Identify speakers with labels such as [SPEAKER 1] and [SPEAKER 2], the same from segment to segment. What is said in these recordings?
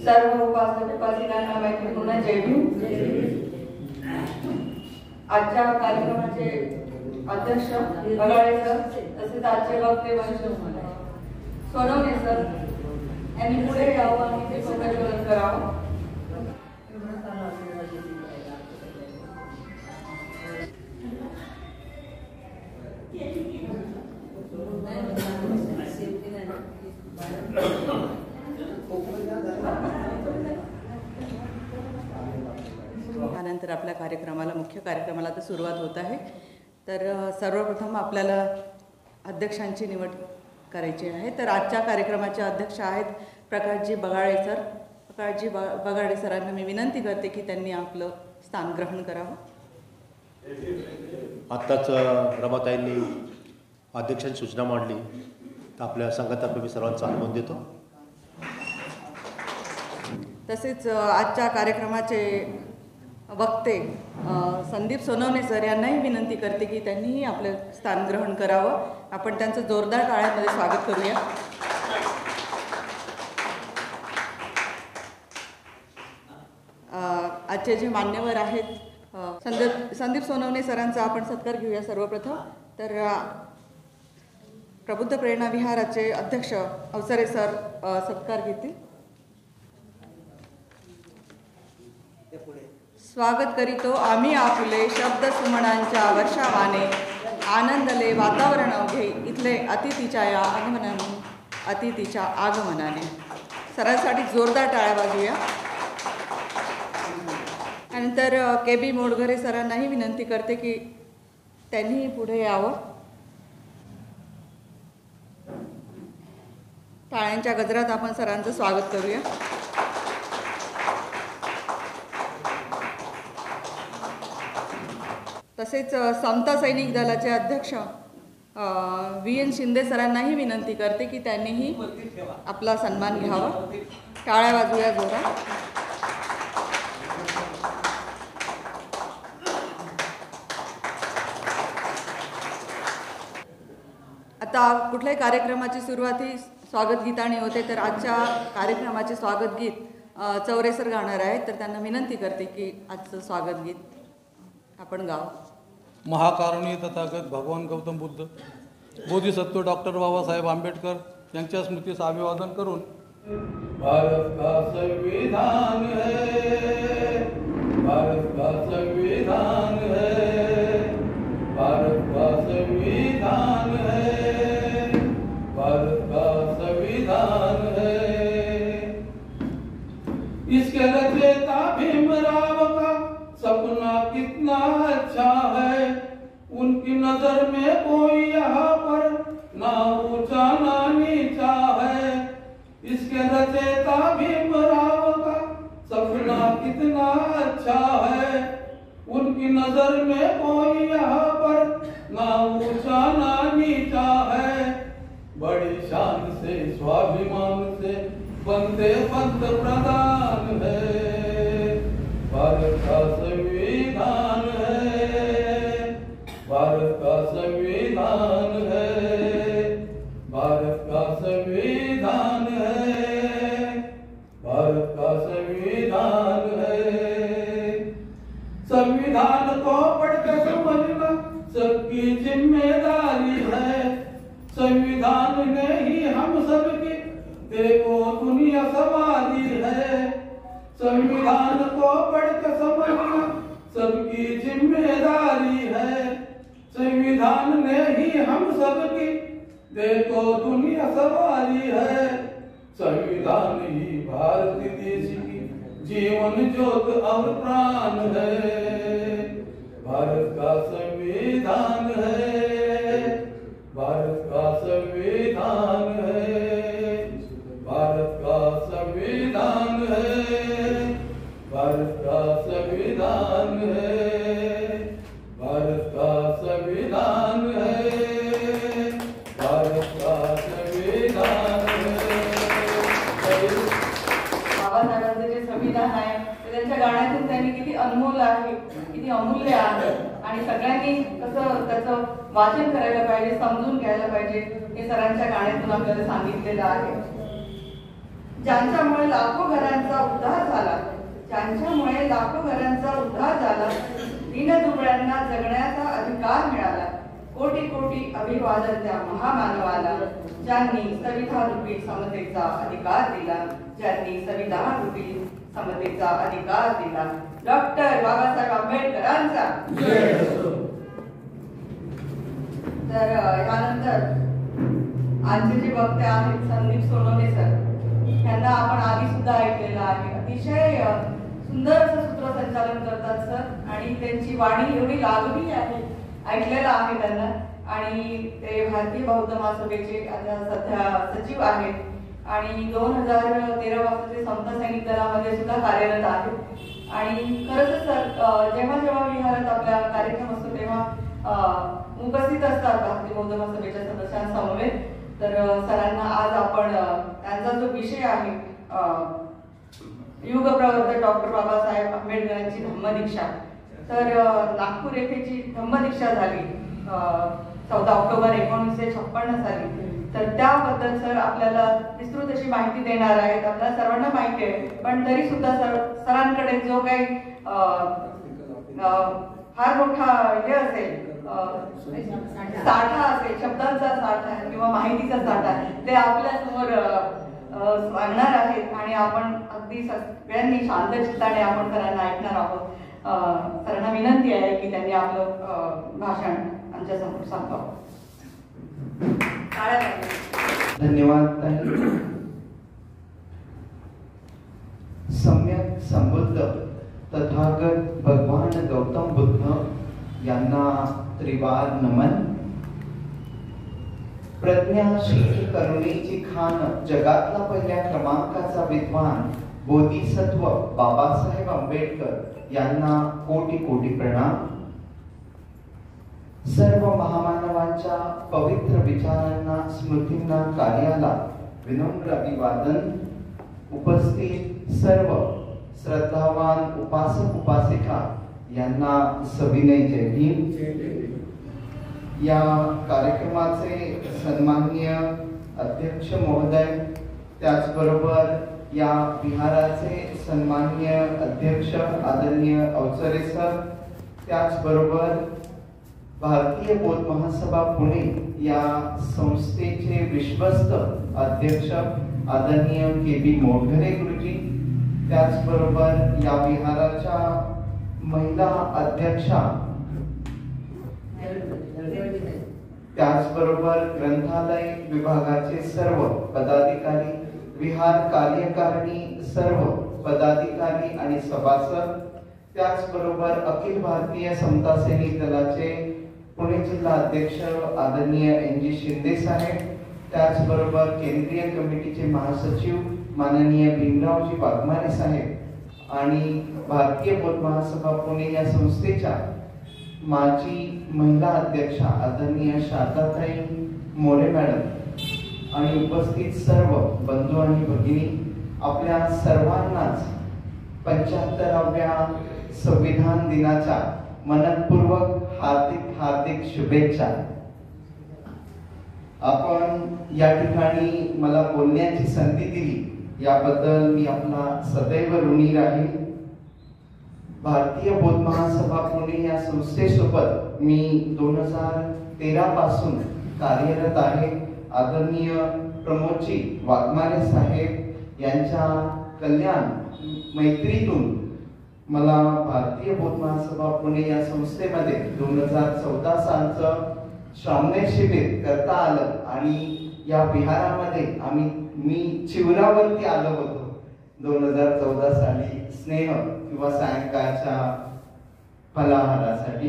[SPEAKER 1] सर्व उपासिकांना मैत्रीपूर्ण जय भीम। आजच्या कार्यक्रमाचे अध्यक्ष बगाळे सर तसेच आजचे वक्ते सोनवणे सर यांनी पुढे यावं आणि ते प्रज्वलन करावं।
[SPEAKER 2] त्यानंतर आपल्या कार्यक्रमाला मुख्य कार्यक्रमाला तर सुरुवात होत आहे। तर सर्वप्रथम आपल्याला अध्यक्षांची निवड करायची आहे। तर आजच्या कार्यक्रमाचे अध्यक्ष आहेत प्रकाशजी बगाळे सर। प्रकाशजी बगाळे सरांना मी विनंती करते की त्यांनी आपलं स्थान ग्रहण करावं।
[SPEAKER 3] आत्ताच रमाताईंनी अध्यक्षांची सूचना मांडली तर आपल्या संघातर्फे मी सर्वांचा अनुमोदन देतो।
[SPEAKER 2] तसेच आजच्या कार्यक्रमाचे वक्ते संदीप सोनवणे सर यांनाही विनंती करते की त्यांनीही आपलं स्थान ग्रहण करावं। आपण त्यांचं जोरदार टाळ्यांमध्ये स्वागत करूया। आजचे जे मान्यवर आहेत संदीप सोनवणे सरांचा आपण सत्कार घेऊया सर्वप्रथम। तर प्रबुद्ध प्रेरणा विहाराचे अध्यक्ष अवसरे सर सत्कार घेतील। स्वागत करीतो आम्ही आपुले शब्द सुमनांच्या वर्षावाने आनंदले वातावरण अवघे इथले अतिथीच्या आगमनाने। सरांसाठी जोरदार टाळ्या वाजवूया। त्यानंतर के बी मोडघरे सरांनाही विनंती करते की त्यांनी पुढे यावं। टाळ्यांच्या गजरात आपण सरांचं स्वागत करूया। तसेच समता सैनिक दलाचे अध्यक्ष VN शिंदे सरांनाही विनंती करते की त्यांनीही आपला सन्मान घ्यावा। टाळ्या वाजवूया जोरात। आता कुठल्याही कार्यक्रमाची सुरुवात ही स्वागत गीताने होते। तर आजच्या कार्यक्रमाचे स्वागत गीत चौरे सर गाणार आहेत। तर त्यांना विनंती करते की आजचं स्वागत गीत आपण गाव।
[SPEAKER 4] महाकारुणी तथागत भगवान गौतम बुद्ध बोधिसत्व डॉक्टर बाबासाहेब आंबेडकर यांच्या स्मृतीस अभिवादन करून भारत का संविधान है, भारत का संविधान है, भारत का संविधान है, भारत का संविधान है। इसके रचयिता भीमराव का सपना कितना अच्छा है। उनकी नजर में कोई यहाँ पर ना ऊंचा ना नीचा है। इसके रचयिता भीमराव का सपना कितना अच्छा है। उनकी नजर में कोई यहाँ पर ना ऊंचा ना नीचा है। बड़ी शान से स्वाभिमान से बनते पंत प्रधान है। भारत का संविधान है, भारत का संविधान है, भारत का संविधान है, भारत का संविधान है। संविधान को पढ़कर समझना सबकी जिम्मेदारी है। संविधान ने ही हम सबकी देखो दुनिया संवारी है। संविधान को पढ़कर समझना सबकी जिम्मेदारी है। संविधान ने ही हम सबकी देखो दुनिया संवारी है। संविधान ही भारत देश की जीवन ज्योत और प्राण है। भारत का संविधान है, भारत का संविधान है, भारत का संविधान है, भारत का संविधान है, भारत का संविधान है, भारत का संविधान है।
[SPEAKER 1] बाबासाहेबांचे जे संविधान आहे ते त्यांच्या गाण्यातून त्यांनी किती अनमोल आहे, किती अमूल्य आहे आणि सगळ्यांनी कसं त्याचं वाचन करायला पाहिजे, समजून घ्यायला पाहिजे हे सरांच्या गाण्यातून आपल्याला सांगितलेलं आहे। ज्यांच्यामुळे लाखो घरांचा उद्धार झाला, ज्यांच्यामुळे लाखो घरांचा उद्धार झाला, दीनदुबळ्यांना जगण्याचा अधिकार मिळाला. कोटी कोटी अभिवादन त्या महामानवाला, ज्यांनी संविधान रूपी समतेचा अधिकार दिला, ज्यांनी संविधान रूपी समतेचा अधिकार दिला. डॉक्टर बाबासाहेब आंबेडकरांचा. तर यानंतर आजचे जे वक्ते आहेत संदीप सोनवणे सर, त्यांना आपण आधी सुद्धा ऐकलेलं आहे. अतिशय सुंदर असं सूत्रसंचालन करतात सर, आणि त्यांची वाणी एवढी लागली आहे, ऐकलेलं आहे त्यांना. आणि ते भारतीय बौद्ध महासभेचे आता सध्या सचिव आहेत आणि 2013 पासून ते समता सैनिक दलामध्ये सुद्धा कार्यरत आहेत. आणि खरंच सर जेव्हा जेव्हा विहारात आपला कार्यक्रम असतो तेव्हा उपस्थित असतात भारतीय बौद्ध महासभेच्या सदस्यांसमवेत. तर सरांना आज आपण त्यांचा जो विषय आहे युगप्रवर्तक डॉक्टर बाबासाहेब आंबेडकरांची धम्मदीक्षा, तर नागपूर येथे जी धम्मदीक्षा झाली 14 ऑक्टोबर 1956 साली, तर त्याबद्दल सर आपल्याला विस्तृत अशी माहिती देणार आहेत. आपल्याला सर्वांना माहिती आहे, पण तरी सुद्धा सरांकडे जो काही फार मोठा हे असेल, साठा असेल, शब्दांचा साठा किंवा माहितीचा साठा, ते आपल्या समोर सांगणार आहेत. आणि आपण अगदी सगळ्यांनी शांत चित्ताने आपण सरांना ऐकणार आहोत. सरांना विनंती आहे की त्यांनी आपलं भाषण आमच्या समोर सांगावं.
[SPEAKER 5] धन्यवाद. सम्यक संबुद्ध तथागत भगवान गौतम बुद्ध यांना त्रिवार नमन. प्रज्ञाशील करुणेची खान, जगातला पहिल्या क्रमांकाचा विद्वान बोधिसत्व बाबासाहेब आंबेडकर यांना कोटी कोटी प्रणाम. सर्व महामानवांच्या पवित्र विचारांना, स्मृतींना, कार्याला विनम्र अभिवादन. उपस्थित सर्व श्रद्धावान उपासक उपासिका यांना सविनय जय भीम. या कार्यक्रमाचे सन्माननीय अध्यक्ष महोदय, त्याचबरोबर या विहाराचे सन्माननीय अध्यक्ष आदरणीय अवचरे सर, त्याचबरोबर भारतीय बौद्ध महासभा पुणे या संस्थेचे विश्वस्त अध्यक्ष आदरणीय के.बी. मोढघरे गुरुजी, त्याचबरोबर या विहाराच्या महिला अध्यक्षा, त्याचबरोबर ग्रंथालय विभागाचे सर्व पदाधिकारी, विहार कार्यकारिणी सर्व पदाधिकारी आणि सभासद, त्याचबरोबर अखिल भारतीय समता सैनिक दलाचे पुणे जिल्हा अध्यक्ष आदरणीय एन.जी. शिंदे साहेब, त्याचबरोबर केंद्रीय कमिटीचे महासचिव माननीय भीमरावजी वाघमारे साहेब आणि भारतीय बौद्ध महासभा पुणे या संस्थेच्या माजी महिला अध्यक्षा आदरणीय शारदाताई मोरे मॅडम आणि उपस्थित सर्व बंधू आणि भगिनी, आपल्या सर्वांनाच 75व्या संविधान दिनाच्या मनपूर्वक हार्दिक हार्दिक शुभेच्छा. आपण या ठिकाणी मला बोलण्याची संधी दिली याबद्दल मी आपला सदैव ऋणी राहील. भारतीय बौद्ध महासभा पुणे या संस्थेसोबत मी 2013 पासून कार्यरत आहे. आदरणीय प्रमोदजी वाघमारे साहेब यांच्या कल्याण मैत्रीतून मला भारतीय बौद्ध महासभा पुणे या संस्थेमध्ये 2014 सालचं श्रावणी शिबिर करता आलं आणि या विहारामध्ये मी चिवरावरती आलो होतो 2014 साली स्नेह किंवा सायंकाळच्या फलाहारासाठी.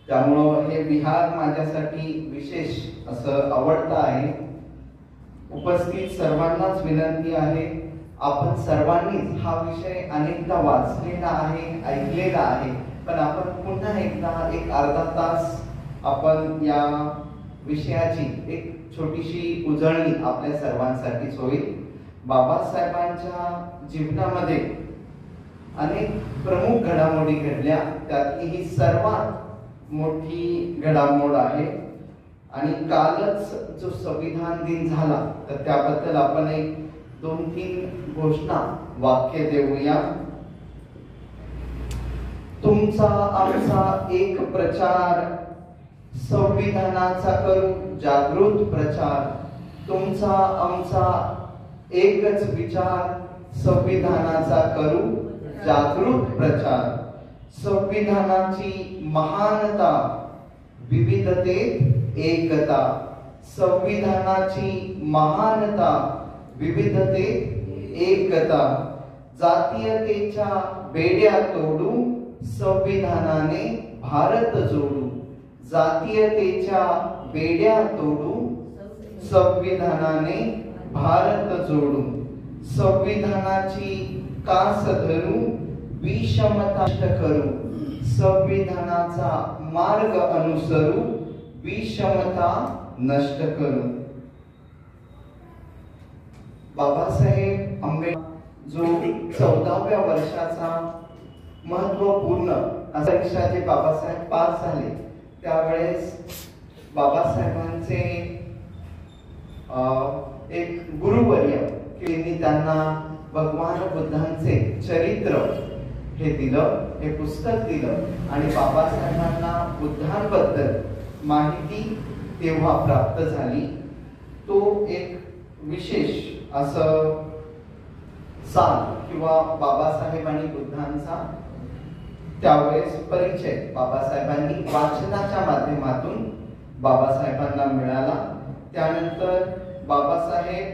[SPEAKER 5] त्यामुळं हे विहार माझ्यासाठी विशेष असं आवडतं आहे. उपस्थित सर्वांनाच विनंती आहे, आपण सर्वांनीच हा विषय अनेकदा वाचलेला आहे, ऐकलेला आहे, पण आपण पुन्हा एकदा एक अर्धा तास आपण या विषयाची एक छोटीशी उजळणी आपल्या सर्वांसाठीच होईल. बाबासाहेबांच्या जीवनामध्ये अनेक प्रमुख घडामोडी घडल्या, त्यातली ही सर्वात मोठी घडामोड आहे. आणि कालच जो संविधान दिन झाला तर त्याबद्दल आपण एक 2-3 घोषणा वाक्य देऊया. तुमचा आमचा एक प्रचार, संविधानाचा करू जागृत प्रचार. तुमचा आमचा एकच विचार, संविधानाचा करू जागृत प्रचार. संविधानाची महानता, विविधतेत एकता. संविधानाची महानता, विविधतेत एकता. जातीयतेच्या बेड्या तोडू, संविधानाने भारत जोडू. जातीयतेच्या बेड्या तोडू, संविधानाने भारत जोडू. संविधानाची कास धरू, विषमता नष्ट करू. संविधानाचा मार्ग अनुसरू, विषमता नष्ट करू. बाबासाहेब आंबेडकर जो 14व्या वर्षाचा महत्वपूर्ण परीक्षा जे बाबासाहेब पास झाले त्यावेळेस बाबासाहेबांचे एक गुरुवर्य यांनी त्यांना भगवान बुद्धांचे चरित्र हे दिलं, हे पुस्तक दिलं आणि बाबासाहेबांना बुद्धांबद्दल माहिती तेव्हा प्राप्त झाली. तो एक विशेष असं साल किंवा बाबासाहेब आणि बुद्धांचा त्यावेळेस परिचय बाबासाहेबांनी वाचनाच्या माध्यमातून बाबासाहेबांना मिळाला. त्यानंतर बाबासाहेब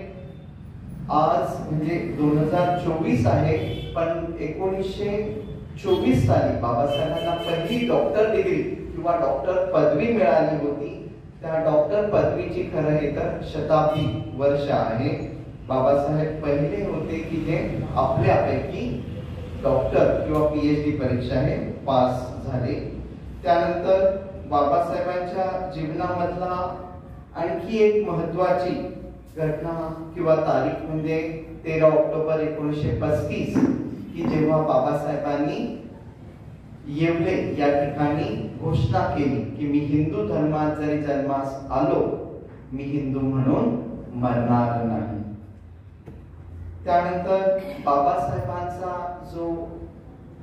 [SPEAKER 5] आज म्हणजे 2024 आहे, पण 1924 साली बाबासाहेबांना पहिली डॉक्टर डिग्री किंवा डॉक्टर पदवी मिळाली होती. त्या डॉक्टर पदवीची खरं हे तर शताब्दी वर्ष आहे. बाबासाहेब पहिले होते की जे आपल्यापैकी डॉक्टर किंवा PhD परीक्षा हे पास झाले. त्यानंतर बाबासाहेबांच्या जीवनामधला आणखी एक महत्वाची घटना किंवा तारीख म्हणजे 13 ऑक्टोबर 1935 की जेव्हा बाबासाहेबांनी येवले या ठिकाणी घोषणा केली की मी हिंदू धर्मात जरी जन्मास आलो, मी हिंदू म्हणून मरणार नाही. त्यानंतर बाबासाहेबांचा जो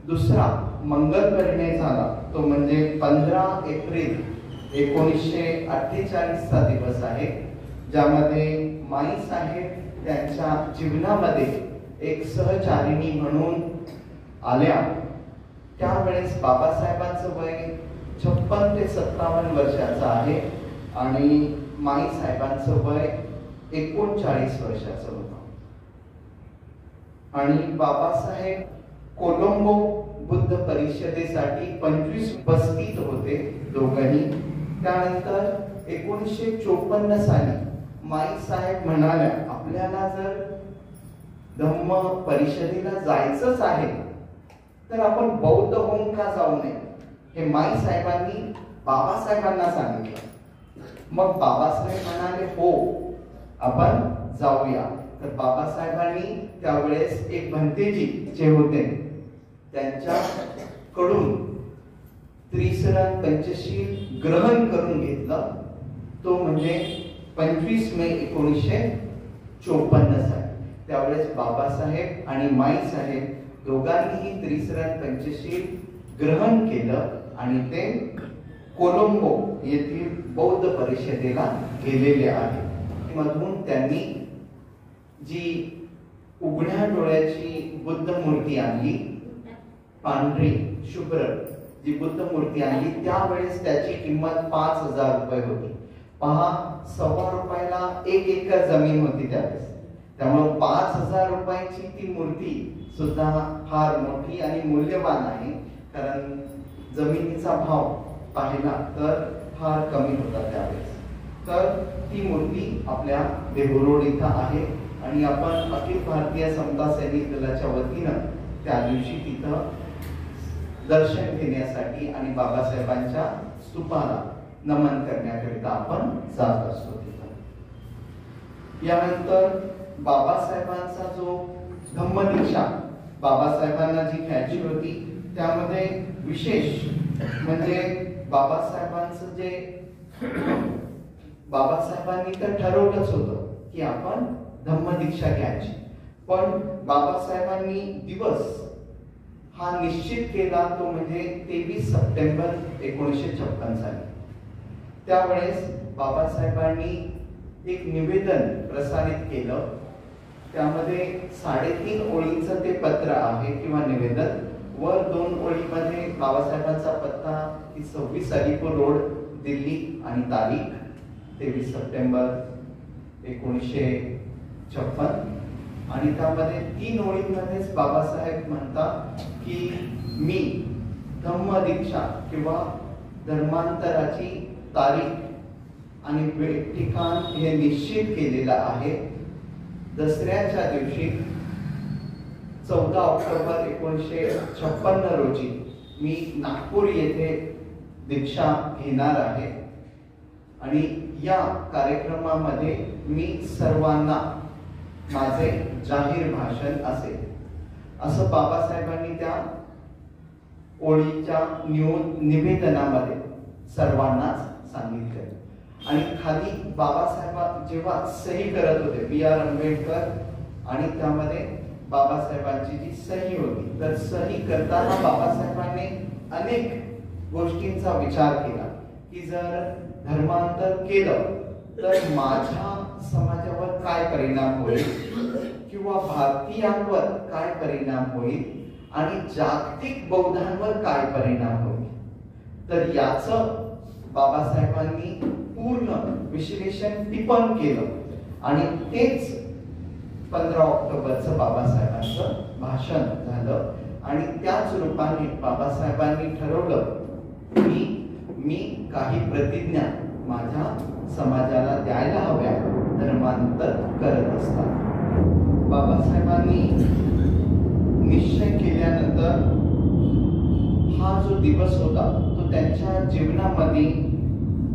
[SPEAKER 5] दुसरा मंगल परिणय झाला तो म्हणजे 15 एप्रिल 1948 चा दिवस आहे, ज्यामध्ये माई साहेब त्यांच्या जीवनामध्ये एक सहचारिणी म्हणून आल्या. त्यावेळेस बाबासाहेबांचं वय 56 ते 57 वर्षाचं आहे आणि माई साहेबांचं वय 39 वर्षाचं होतं. आणि बाबासाहेब कोलंबो बुद्ध परिषदेसाठी 25 उपस्थित होते दोघंही. त्यानंतर 1954 साली माई साहेब म्हणाल्या आपल्याला जर धम्म परिषदेला जायचंच आहे तर आपण बौद्ध होऊन का जाऊ नये, हे माई साहेबांनी बाबासाहेबांना सांगितलं. मग बाबासाहेब म्हणाले हो आपण जाऊया. तर बाबासाहेबांनी त्यावेळेस एक भंतेजी जे होते त्यांच्याकडून त्रिसरण पंचशील ग्रहण करून घेतलं. तो म्हणजे 25 मे 1954 साली. त्यावेळेस बाबासाहेब आणि माई साहेब दोघांनीही त्रिसरण पंचशील ग्रहण केलं आणि ते कोलंबो येथील बौद्ध परिषदेला गेलेले आहेत. मधून त्यांनी जी उघड्या डोळ्याची बुद्ध मूर्ती आणली, पांढरी शुभ्र जी बुद्ध मूर्ती आणली, त्यावेळेस त्याची किंमत 5000 रुपये होती. पहा, ₹1.25 1 एकर जमीन होती त्यावेळेस. त्यामुळे 5000 रुपयाची ती मूर्ती सुद्धा फार मोठी आणि मूल्यवान आहे, कारण जमिनीचा भाव पाहिला तर फार कमी होता त्यावेळेस. तर ती मूर्ती आपल्या देहू इथं आहे आणि आपण अखिल भारतीय समता सैनिक दलाच्या वतीनं त्या दिवशी तिथं दर्शन घेण्यासाठी आणि बाबासाहेबांच्या स्तूपाला नमन करण्याकरिता आपण जात असतो तिथं. यानंतर बाबासाहेबांचा जो धम्मदीक्षा बाबासाहेबांना जी घ्यायची होती त्यामध्ये विशेष म्हणजे बाबासाहेबांचं जे बाबासाहेबांनी तर ठरवलंच होतं की आपण धम्मदीक्षा घ्यायची, पण बाबासाहेबांनी दिवस हा निश्चित केला तो म्हणजे 23 सप्टेंबर 1956 साली. त्यावेळेस बाबासाहेबांनी एक निवेदन प्रसारित केलं. त्यामध्ये 3.5 ओळींचं ते पत्र आहे किंवा निवेदन. वर 2 ओळीमध्ये बाबासाहेबांचा पत्ता की 26 अलीपूर रोड, दिल्ली आणि तारीख 23 सप्टेंबर 1956. आणि त्यामध्ये 3 ओळींमध्येच बाबासाहेब म्हणतात की मी धम्मदीक्षा किंवा धर्मांतराची तारीख आणि ठिकाण हे निश्चित केलेलं आहे. दसऱ्याच्या दिवशी 14 ऑक्टोबर 1956 रोजी मी नागपूर येथे दीक्षा घेणार आहे आणि या कार्यक्रमामध्ये मी सर्वांना माझे जाहीर भाषण असेल असं बाबासाहेबांनी त्या ओळीच्या निवेदनामध्ये सर्वांनाच सांगितलं. आणि खाली बाबासाहेब जेव्हा सही करत होते, B.R. आंबेडकर आणि त्यामध्ये बाबासाहेबांची जी सही होती, तर सही करताना बाबासाहेबांनी अनेक गोष्टींचा विचार केला की जर धर्मांतर केलं तर माझ्या समाजावर काय परिणाम होईल किंवा भारतीयांवर काय परिणाम होईल आणि जागतिक बौद्धांवर काय परिणाम होईल. तर याचं बाबासाहेबांनी पूर्ण विश्लेषण टिप्पण केलं आणि तेच 15 ऑक्टोबरचं बाबासाहेबांचं भाषण झालं. आणि त्याच रूपाने बाबासाहेबांनी ठरवलं की मी काही प्रतिज्ञा माझ्या समाजाला द्यायला हव्या धर्मांतर करत असतात. बाबासाहेबांनी निश्चय केल्यानंतर हा जो दिवस होता तो त्यांच्या जीवनामध्ये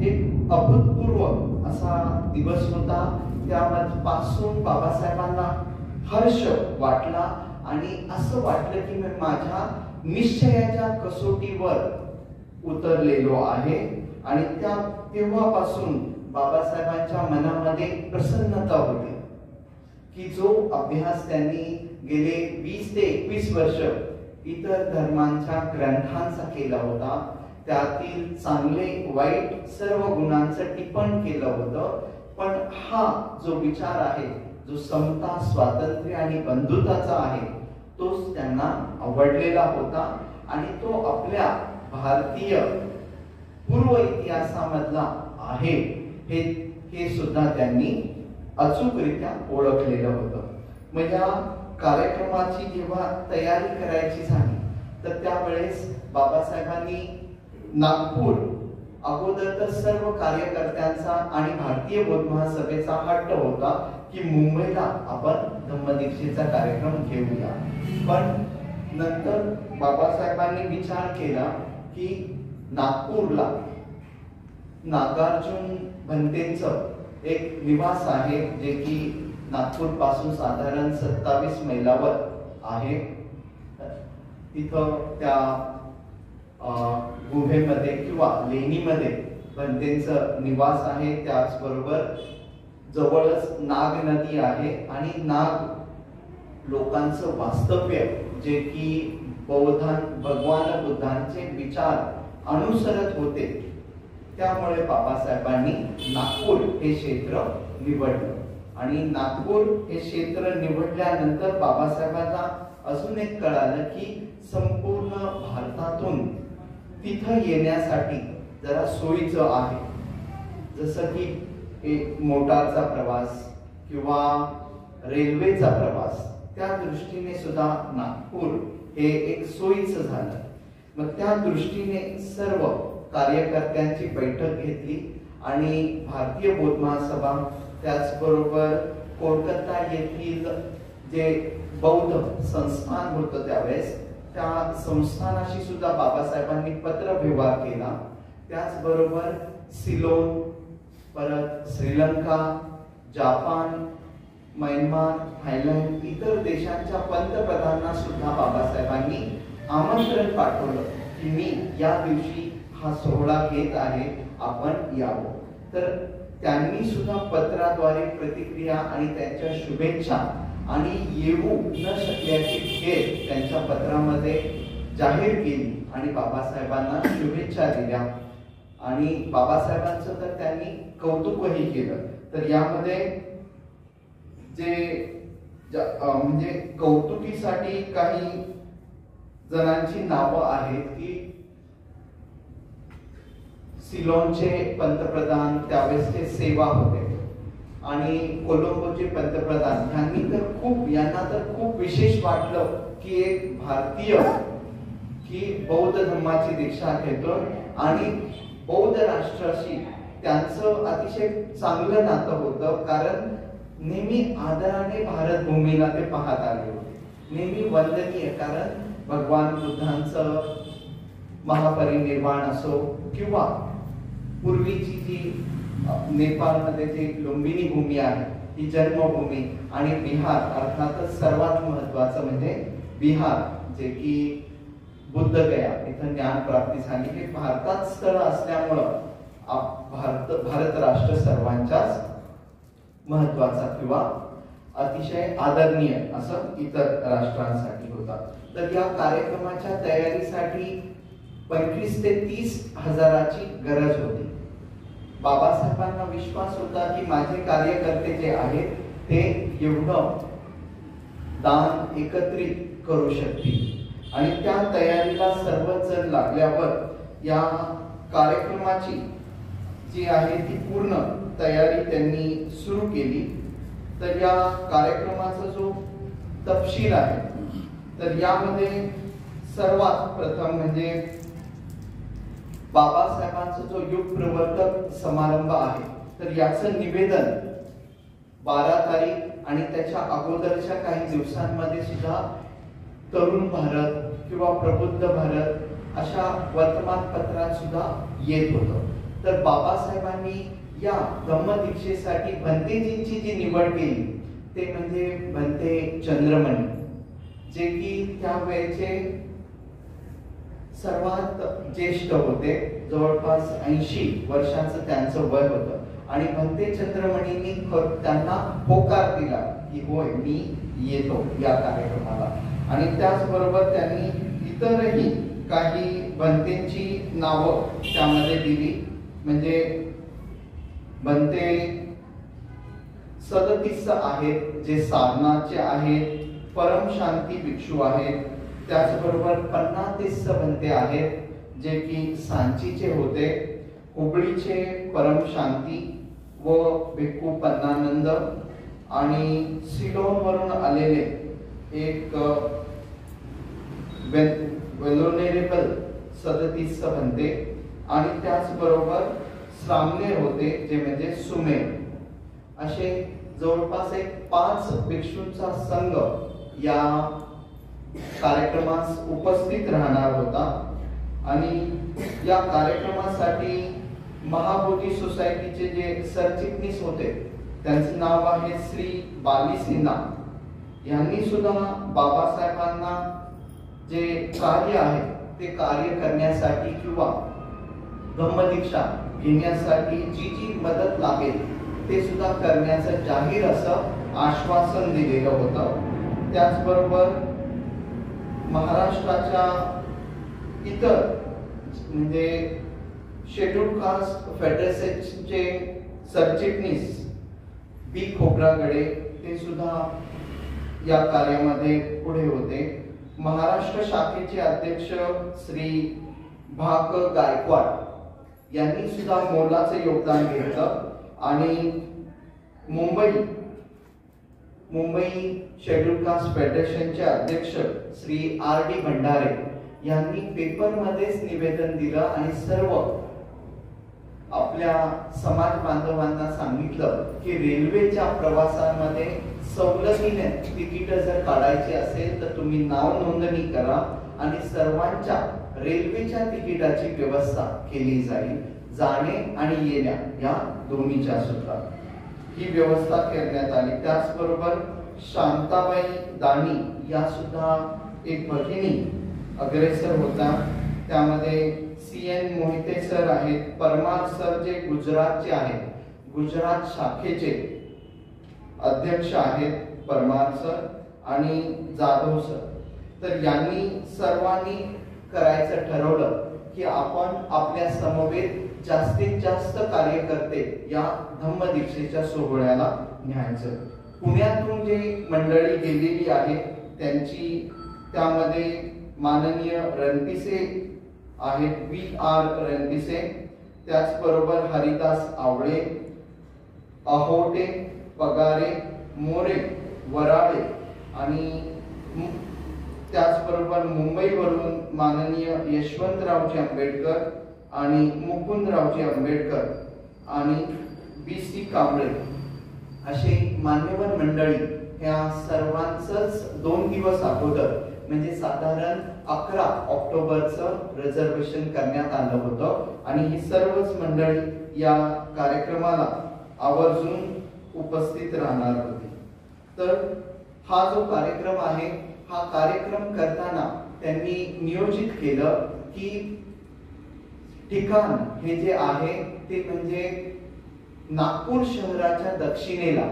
[SPEAKER 5] एक अभूतपूर्व असा दिवस होता. त्यापासून बाबासाहेबांना हर्ष वाटला आणि असं वाटलं की मी माझ्या निश्चयाच्या कसोटीवर उतरलेलो आहे. आणि तेव्हापासून बाबासाहेबांच्या मनामध्ये प्रसन्नता होती की जो अभ्यास त्यांनी गेले 20 ते 21 वर्ष इतर धर्मांच्या ग्रंथांचा केला होता, त्यातील चांगले वाईट सर्व गुणांचं टिप्पण केलं होतं. पण हा जो विचार आहे, जो समता, स्वातंत्र्य आणि बंधुताचा आहे, तोच त्यांना आवडलेला होता. आणि तो आपल्या भारतीय पूर्व इतिहासामधला आहे हे सुद्धा त्यांनी अचूकरित्या ओळखलेलं होतं. मग या कार्यक्रमाची जेव्हा तयारी करायची झाली तर त्यावेळेस बाबासाहेबांनी नागपूर अगोदर तर सर्व कार्यकर्त्यांचा आणि भारतीय बौद्ध महासभेचा हट्ट होता की मुंबईला आपण धम्मदीक्षेचा कार्यक्रम घेऊया. पण नंतर बाबासाहेबांनी विचार केला की नागपूरला नागार्जुन भंतेंचं एक निवास आहे जे की नागपूर पासून साधारण 27 मैलावर आहे. तिथं त्या गुहेमध्ये किंवा लेणीमध्ये भंतेंचं निवास आहे. त्याचबरोबर जवळच नाग नदी आहे आणि नाग लोकांचं वास्तव्य जे की भगवान बुद्धांचे विचार अनुसरत होते. त्यामुळे बाबासाहेबांनी नागपूर हे क्षेत्र निवडलं. आणि नागपूर हे क्षेत्र निवडल्यानंतर बाबासाहेबांना अजून एक कळालं की संपूर्ण भारतातून तिथं येण्यासाठी जरा सोयीचं आहे. जसं की एक मोटारचा प्रवास किंवा रेल्वेचा प्रवास, त्या दृष्टीने सुद्धा नागपूर हे एक सोयीचं झालं. मग त्या दृष्टीने सर्व कार्यकर्त्यांची बैठक घेतली आणि भारतीय बौद्ध महासभा, त्याचबरोबर कोलकाता येथील जे बौद्ध संस्थान होतं त्यावेळेस, त्या संस्थानाशी सुद्धा बाबासाहेबांनी पत्र व्यवहार केला. त्याचबरोबर सिलोन, परत श्रीलंका, जापान, म्यानमार, थायलंड, इतर देशांच्या पंतप्रधानांना सुद्धा बाबासाहेबांनी आमंत्रण पाठवलं की मी या दिवशी हा सोहळा घेत आहे, आपण यावं. तर त्यांनी सुद्धा पत्राद्वारे प्रतिक्रिया आणि त्यांच्या शुभेच्छा आणि येऊ न शकल्याची खेद त्यांच्या पत्रामध्ये जाहीर केली आणि बाबासाहेबांना शुभेच्छा दिल्या आणि बाबासाहेबांचं तर त्यांनी कौतुकही केलं. तर यामध्ये म्हणजे कौतुकीसाठी काही जणांची नावं आहेत की सिलोनचे पंतप्रधान त्यावेळेसचे सेवा होते आणि कोलंबोचे पंतप्रधान यांना तर खूप विशेष वाटलं की एक भारतीय की बौद्ध धर्माची दीक्षा घेतो आणि बौद्ध राष्ट्राशी त्यांचं अतिशय चांगलं नातं होतं, कारण नेहमी आदराने भारत भूमीला ते पाहत आले होते. नेहमी वंदनीय, कारण भगवान बुद्धांचं महापरिनिर्वाण असो किंवा पूर्वीची जी नेपाळमध्ये जी लुंबिनी भूमी आहे ही जन्मभूमी आणि बिहार अर्थातच सर्वात महत्वाचं म्हणजे बिहार जे की बुद्ध गया इथं ज्ञान प्राप्ती झाली. हे भारतात स्थळ असल्यामुळं भारत राष्ट्र सर्वांच्याच महत्वाचा किंवा अतिशय आदरणीय असं इतर राष्ट्रांसाठी होता. तर या कार्यक्रमाच्या तयारीसाठी 25 ते 30 हजाराची गरज होती. बाबासाहेबांना विश्वास होता की माझे कार्यकर्ते जे आहेत ते एवढं दान एकत्रित करू शकतील आणि त्या तयारीला सर्वच जण लागल्यावर या कार्यक्रमाची जी आहे ती पूर्ण तयारी त्यांनी सुरू केली. तर या कार्यक्रमाचा जो तपशील आहे तर यामध्ये सर्वात प्रथम म्हणजे बाबासाहेबांचा जो युग प्रवर्तक समारंभ आहे तर याचं निवेदन 12 तारीख आणि त्याच्या अगोदरच्या काही दिवसांमध्ये सुद्धा तरुण भारत किंवा प्रबुद्ध भारत अशा वर्तमानपत्रात सुद्धा येत होतं. तर बाबासाहेबांनी या धम्मदीक्षेसाठी भंतेजींची जी निवड केली ते म्हणजे भंते चंद्रमणी, जे की त्यावेळेचे सर्वात ज्येष्ठ होते. जवळपास 80 वर्षांचं त्यांचं वय होतं आणि भंते चंद्रमणींनी त्यांना होकार दिला की होय मी येतो या कार्यक्रमाला. आणि त्याचबरोबर त्यांनी इतरही काही भंतेंची नावं त्यामध्ये दिली. म्हणजे भंते 37 आहेत जे सारनाथचे आहेत, परम शांती भिक्षू आहेत. त्याचबरोबर 50 भंते आहेत जे की सांचीचे होते. हुबळीचे परम शांती व भिक्खू पन्नानंद आणि सिलोन वरून आलेले एक वेलोनेरेबल 37 भंते आणि त्याचबरोबर श्रामनेर होते जे म्हणजे सुमेर. असे जवळपास एक 5 भिक्षूंचा संघ या कार्यक्रमास उपस्थित राहणार होता. आणि या कार्यक्रमासाठी महाबोधी सोसायटीचे जे सरचिटणीस होते त्यांचे नाव आहे श्री बाली सिन्हा. यांनी सुद्धा बाबासाहेबांना जे कार्य आहे ते कार्य करण्यासाठी किंवा धम्मदीक्षा घेण्यासाठी जी जी मदत लागेल ते सुद्धा करण्याचं जाहीर असं आश्वासन दिलेलं होतं. त्याचबरोबर महाराष्ट्राच्या इतर म्हणजे शेड्यूल्ड कास्ट फेडरेशनचे सरचिटणीस बी खोब्रागडे ते सुद्धा या कार्यामध्ये पुढे होते. महाराष्ट्र शाखेचे अध्यक्ष श्री भाक गायकवाड यांनी सुद्धा मोलाचे योगदान घेतलं. आणि मुंबई शेड्यूल्ड कास्ट फेडरेशनचे अध्यक्ष श्री R.D. भंडारे यांनी पेपरमध्येच निवेदन दिलं आणि सर्व आपल्या समाज बांधवांना सांगितलं की रेल्वेच्या प्रवासामध्ये सवलतीने तिकीट जर काढायची असेल तर तुम्ही नाव नोंदणी करा आणि सर्वांच्या रेल्वेच्या तिकिटाची व्यवस्था केली जाईल. जाणे आणि येण्या या दोन्हीच्या सुद्धा ही व्यवस्था करण्यात आली. त्याचबरोबर शांताबाई दाणी या सुद्धा एक भगिनी अग्रेसर होता. त्यामध्ये CN मोहिते सर आहेत, परमार सर जे गुजरातचे आहेत, गुजरात शाखेचे अध्यक्ष आहेत. परमार सर आणि जाधव सर. तर यांनी सर्वांनी करायचं ठरवलं की आपण आपल्या समवेत जास्तीत जास्त कार्यकर्ते या धम्मदीक्षेच्या सोहळ्याला न्यायचं. पुण्यातून जे मंडळी गेलेली आहे त्यामध्ये माननीय रणपिसे आहेत, VR रणपिसे, त्याचबरोबर हरिदास आवळे, अहोटे, पगारे, मोरे, वराळे आणि त्याचबरोबर मुंबईवरून माननीय यशवंतरावजी आंबेडकर आणि मुकुंदरावजी आंबेडकर आणि BC कांबळे असे मान्यवर मंडळी ह्या सर्वांचंच 2 दिवस अगोदर म्हणजे साधारण 11 ऑक्टोबरचं रिझर्वेशन करण्यात आलं होतं आणि ही सर्वच मंडळी या कार्यक्रमाला आवर्जून उपस्थित राहणार होती. तर हा जो कार्यक्रम आहे हा कार्यक्रम करताना त्यांनी नियोजित केलं की ठिकाण हे जे आहे ते म्हणजे नागपूर शहराच्या दक्षिणेला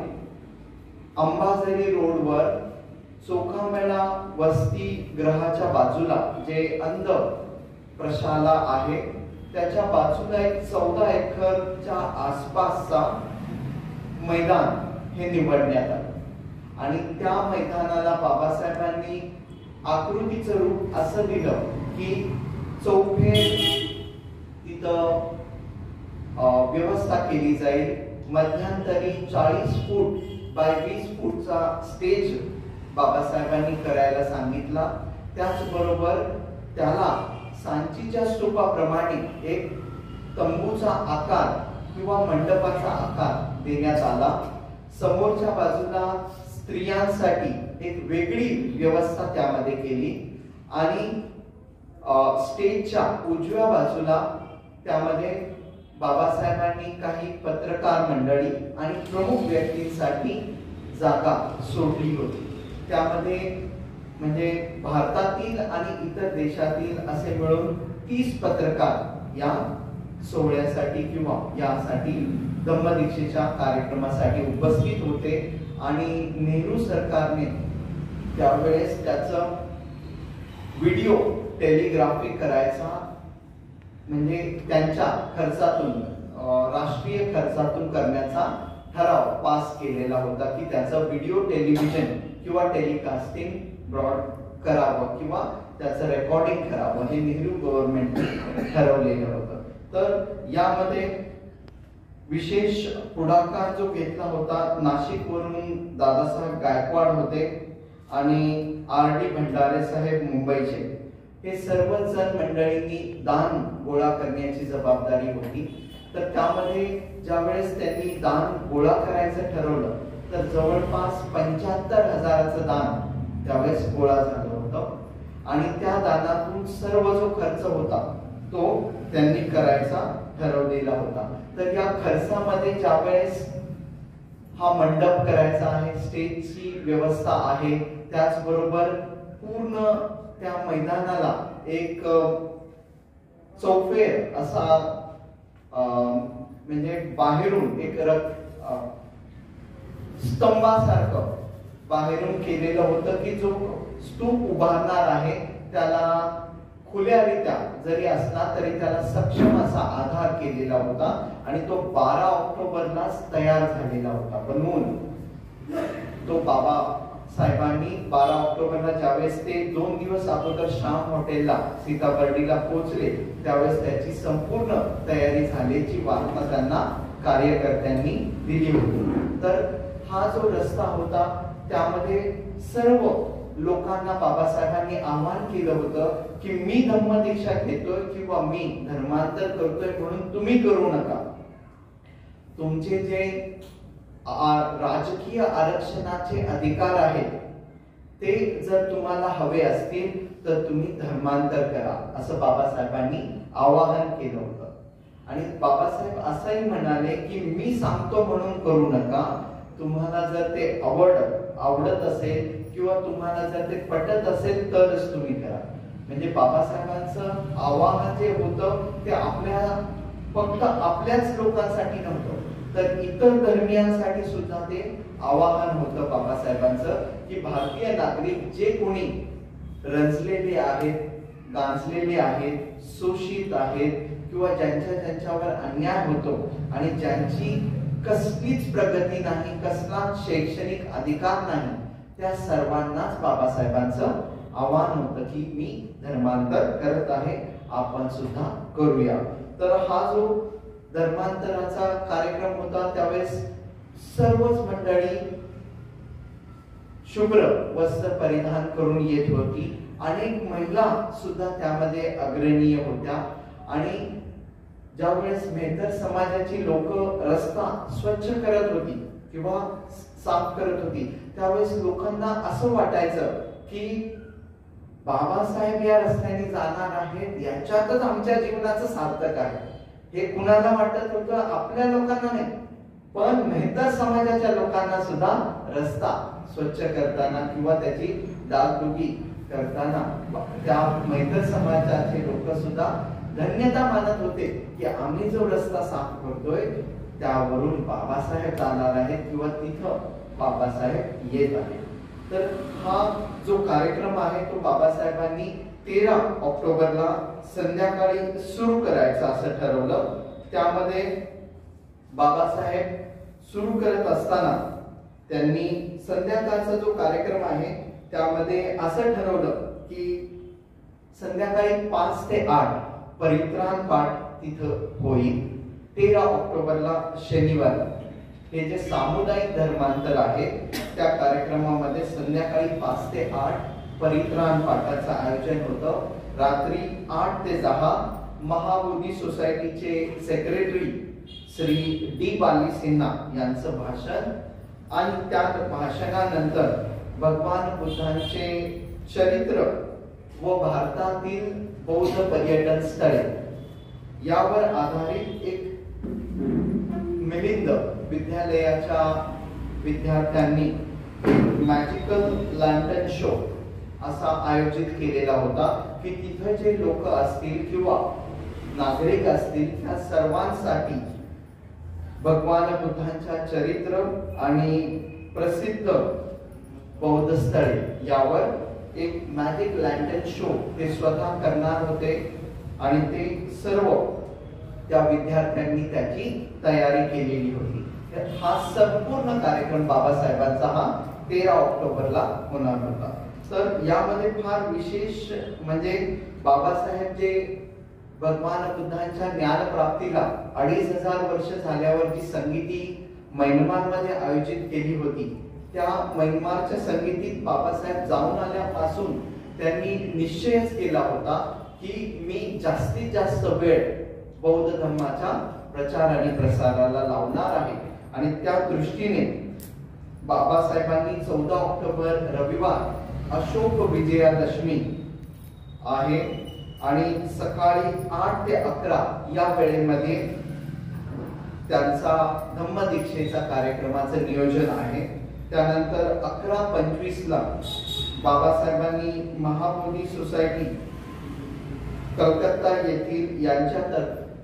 [SPEAKER 5] अंबाझरी रोडवर चोखामेळा वस्ती ग्रहाच्या बाजूला जे अंध प्रशाला आहे त्याच्या बाजूला एक 14 एकरच्या आसपासचा मैदान हे निवडण्यात आलं आणि त्या मैदानाला बाबासाहेबांनी आकृतीचं रूप असं दिलं की चौफेर तिथं व्यवस्था केली जाईल. मध्यंतरी 40 फूट बाय 20 फूटचा स्टेज बाबासाहेबांनी करायला सांगितला. त्याचबरोबर त्याला सांचीच्या स्तूपाप्रमाणे एक तंबूचा आकार किंवा मंडपाचा आकार देण्यात आला. समोरच्या बाजूला स्त्रियांसाठी एक वेगळी व्यवस्था त्यामध्ये केली आणि स्टेजच्या उजव्या बाजूला त्यामध्ये बाबासाहेबांनी काही पत्रकार मंडळी आणि प्रमुख व्यक्तींसाठी जागा सोडली होती. त्यामध्ये म्हणजे भारतातील आणि इतर देशातील असे मिळून 30 पत्रकार या सोहळ्यासाठी किंवा यासाठी धम्मदीक्षेच्या कार्यक्रमासाठी उपस्थित होते आणि नेहरू सरकारने त्यावेळेस त्याचं व्हिडिओ टेलिग्राफी करायचा म्हणजे त्यांच्या खर्चातून राष्ट्रीय खर्चातून करण्याचा ठराव पास केलेला होता की त्याचं व्हिडिओ टेलिव्हिजन किंवा टेलिकास्टिंग ब्रॉड करावं किंवा त्याचं रेकॉर्डिंग करावं हे नेहरू गव्हर्नमेंटने ठरवलेलं होतं. तर यामध्ये विशेष पुढाकार जो घेतला होता नाशिकवरून दादासाहेब गायकवाड होते आणि RD भंडारे साहेब मुंबईचे. हे सर्वच जण मंडळींनी दान गोळा करण्याची जबाबदारी होती. तर त्यामध्ये ज्यावेळेस त्यांनी दान गोळा करायचं ठरवलं तर जवळपास 75,000चं दान त्यावेळेस गोळा झालं होतं आणि त्या दानातून सर्व जो खर्च होता तो त्यांनी करायचा ठरवलेला होता. तर या खर्चामध्ये ज्यावेळेस हा मंडप करायचा आहे, स्टेजची व्यवस्था आहे, त्याचबरोबर पूर्ण त्या मैदानाला एक चौफेर असा म्हणजे बाहेरून एक स्तंभासारखं बाहेरून केलेलं होतं की जो स्तूप उभारणार आहे त्याला खुल्यारित्या जरी असला तरी त्याला सक्षम असा आधार केलेला होता आणि तो 12 ऑक्टोबरलाच तयार झालेला होता बनवून. तो बाबा साहेबांनी 12 ऑक्टोबरला ज्यावेळेस ते 2 दिवस अगोदर श्याम हॉटेलला सीताबर्डीला पोहोचले त्यावेळेस त्याची संपूर्ण तयारी झाल्याची वार्ता त्यांना कार्यकर्त्यांनी दिली होती. तर हा जो रस्ता होता त्यामध्ये सर्व लोकांना बाबासाहेबांनी आवाहन केलं होतं की मी धम्मदीक्षा घेतोय किंवा मी धर्मांतर करतोय म्हणून तुम्ही करू नका. तुमचे जे राजकीय आरक्षणाचे अधिकार आहेत ते जर तुम्हाला हवे असतील तर तुम्ही धर्मांतर करा असं बाबासाहेबांनी आवाहन केलं होतं. आणि बाबासाहेब असंही म्हणाले की मी सांगतो म्हणून करू नका. तुम्हाला जर ते आवडत असेल किंवा तुम्हाला जर ते पटत असेल तरच तुम्ही करा. म्हणजे बाबासाहेबांचं आवाहन जे होतं ते फक्त आपल्याच लोकांसाठी नव्हतं तर इतर धर्मियांसाठी सुद्धा ते आवाहन होतं बाबासाहेबांचं की भारतीय नागरिक जे कोणी रंजलेले आहेत, गांजलेले आहेत, शोषित आहेत किंवा ज्यांच्यावर अन्याय होतो आणि ज्यांची कसलीच प्रगती नाही, कसलाच शैक्षणिक अधिकार नाही, त्या सर्वांनाच बाबासाहेबांचं आव्हान होतं की मी धर्मांतर करत आहे, आपण सुद्धा करूया. तर हा जो धर्मांतराचा कार्यक्रम होता त्यावेळेस सर्वच मंडळी शुभ्र वस्त्र परिधान करून येत होती. अनेक महिला सुद्धा त्यामध्ये अग्रणीय होत्या आणि ज्यावेळेस मेहतर समाजाची लोक रस्ता स्वच्छ करत होती किंवा साफ करत होती त्यावेळेस लोकांना असं वाटायचं की बाबासाहेब या रस्त्याने जाणार आहेत, याच्यातच आमच्या जीवनाचं सार्थक आहे. हे कुणाला वाटत होतं? आपल्या लोकांना नाही, पण मेहतर समाजाच्या लोकांना सुद्धा रस्ता स्वच्छ करताना किंवा त्याची डागडुगी करताना त्या मेहतर समाजाचे लोक सुद्धा धन्यता मानत होते की आम्ही जो रस्ता साफ करतोय त्यावरून बाबासाहेब जाणार आहेत किंवा तिथं बाबासाहेब येत आहेत. तर हा जो कार्यक्रम आहे तो बाबासाहेबांनी 13 ऑक्टोबरला संध्याकाळी सुरू करायचा असं ठरवलं. त्यामध्ये बाबासाहेब सुरू करत असताना त्यांनी संध्याकाळचा जो कार्यक्रम आहे त्यामध्ये असं ठरवलं की संध्याकाळी 5 ते 8 परित्राण पाठ तिथं होईल. 13 ऑक्टोबरला शनिवार हे जे सामुदायिक धर्मांतर आहे त्या कार्यक्रमामध्ये संध्याकाळी 5 ते 8 परित्राण पाठाचं आयोजन होतं. रात्री 8 ते 10 महाबोधी सोसायटीचे सेक्रेटरी श्री डी बाली सिन्हा यांचं भाषण आणि त्या भाषणानंतर भगवान बुद्धांचे चरित्र व भारतातील बौद्ध पर्यटन स्थळे यावर आधारित एक मिलिंद विद्यालयाच्या विद्यार्थ्यांनी मॅजिकल लॅन्टर्न शो असा आयोजित केलेला होता की तिथे जे लोक असतील किंवा नागरिक असतील त्या सर्वांसाठी भगवान बुद्धांच्या चरित्र आणि प्रसिद्ध बौद्ध स्थळे यावर एक मॅजिक लॅन्टर्न शो ते स्वतः करणार होते आणि ते सर्व त्या विद्यार्थ्यांनी त्याची तयारी केलेली होती. हा संपूर्ण कार्यक्रम बाबासाहेबांचा हा 13 ऑक्टोबरला होणार होता. तर यामध्ये फार विशेष म्हणजे बाबासाहेब जे भगवान बुद्धांच्या ज्ञानप्राप्तीला 2500 वर्ष झाल्यावर जी संगीती म्यानमारमध्ये आयोजित केली होती त्या म्यानमारच्या संगीतीत बाबासाहेब जाऊन आल्यापासून त्यांनी निश्चयच केला होता की मी जास्तीत जास्त वेळ बौद्ध धर्माच्या प्रचार आणि प्रसाराला लावणार आहे. आणि त्या दृष्टीने बाबासाहेबांनी 14 ऑक्टोबर रविवार अशोक विजयादशमी आहे आणि सकाळी 8 ते 11 या वेळेमध्ये त्यांचा धम्मदीक्षेचा कार्यक्रमाचं नियोजन आहे. त्यानंतर 11:25 ला बाबासाहेबांनी महाबोधी सोसायटी कलकत्ता येथील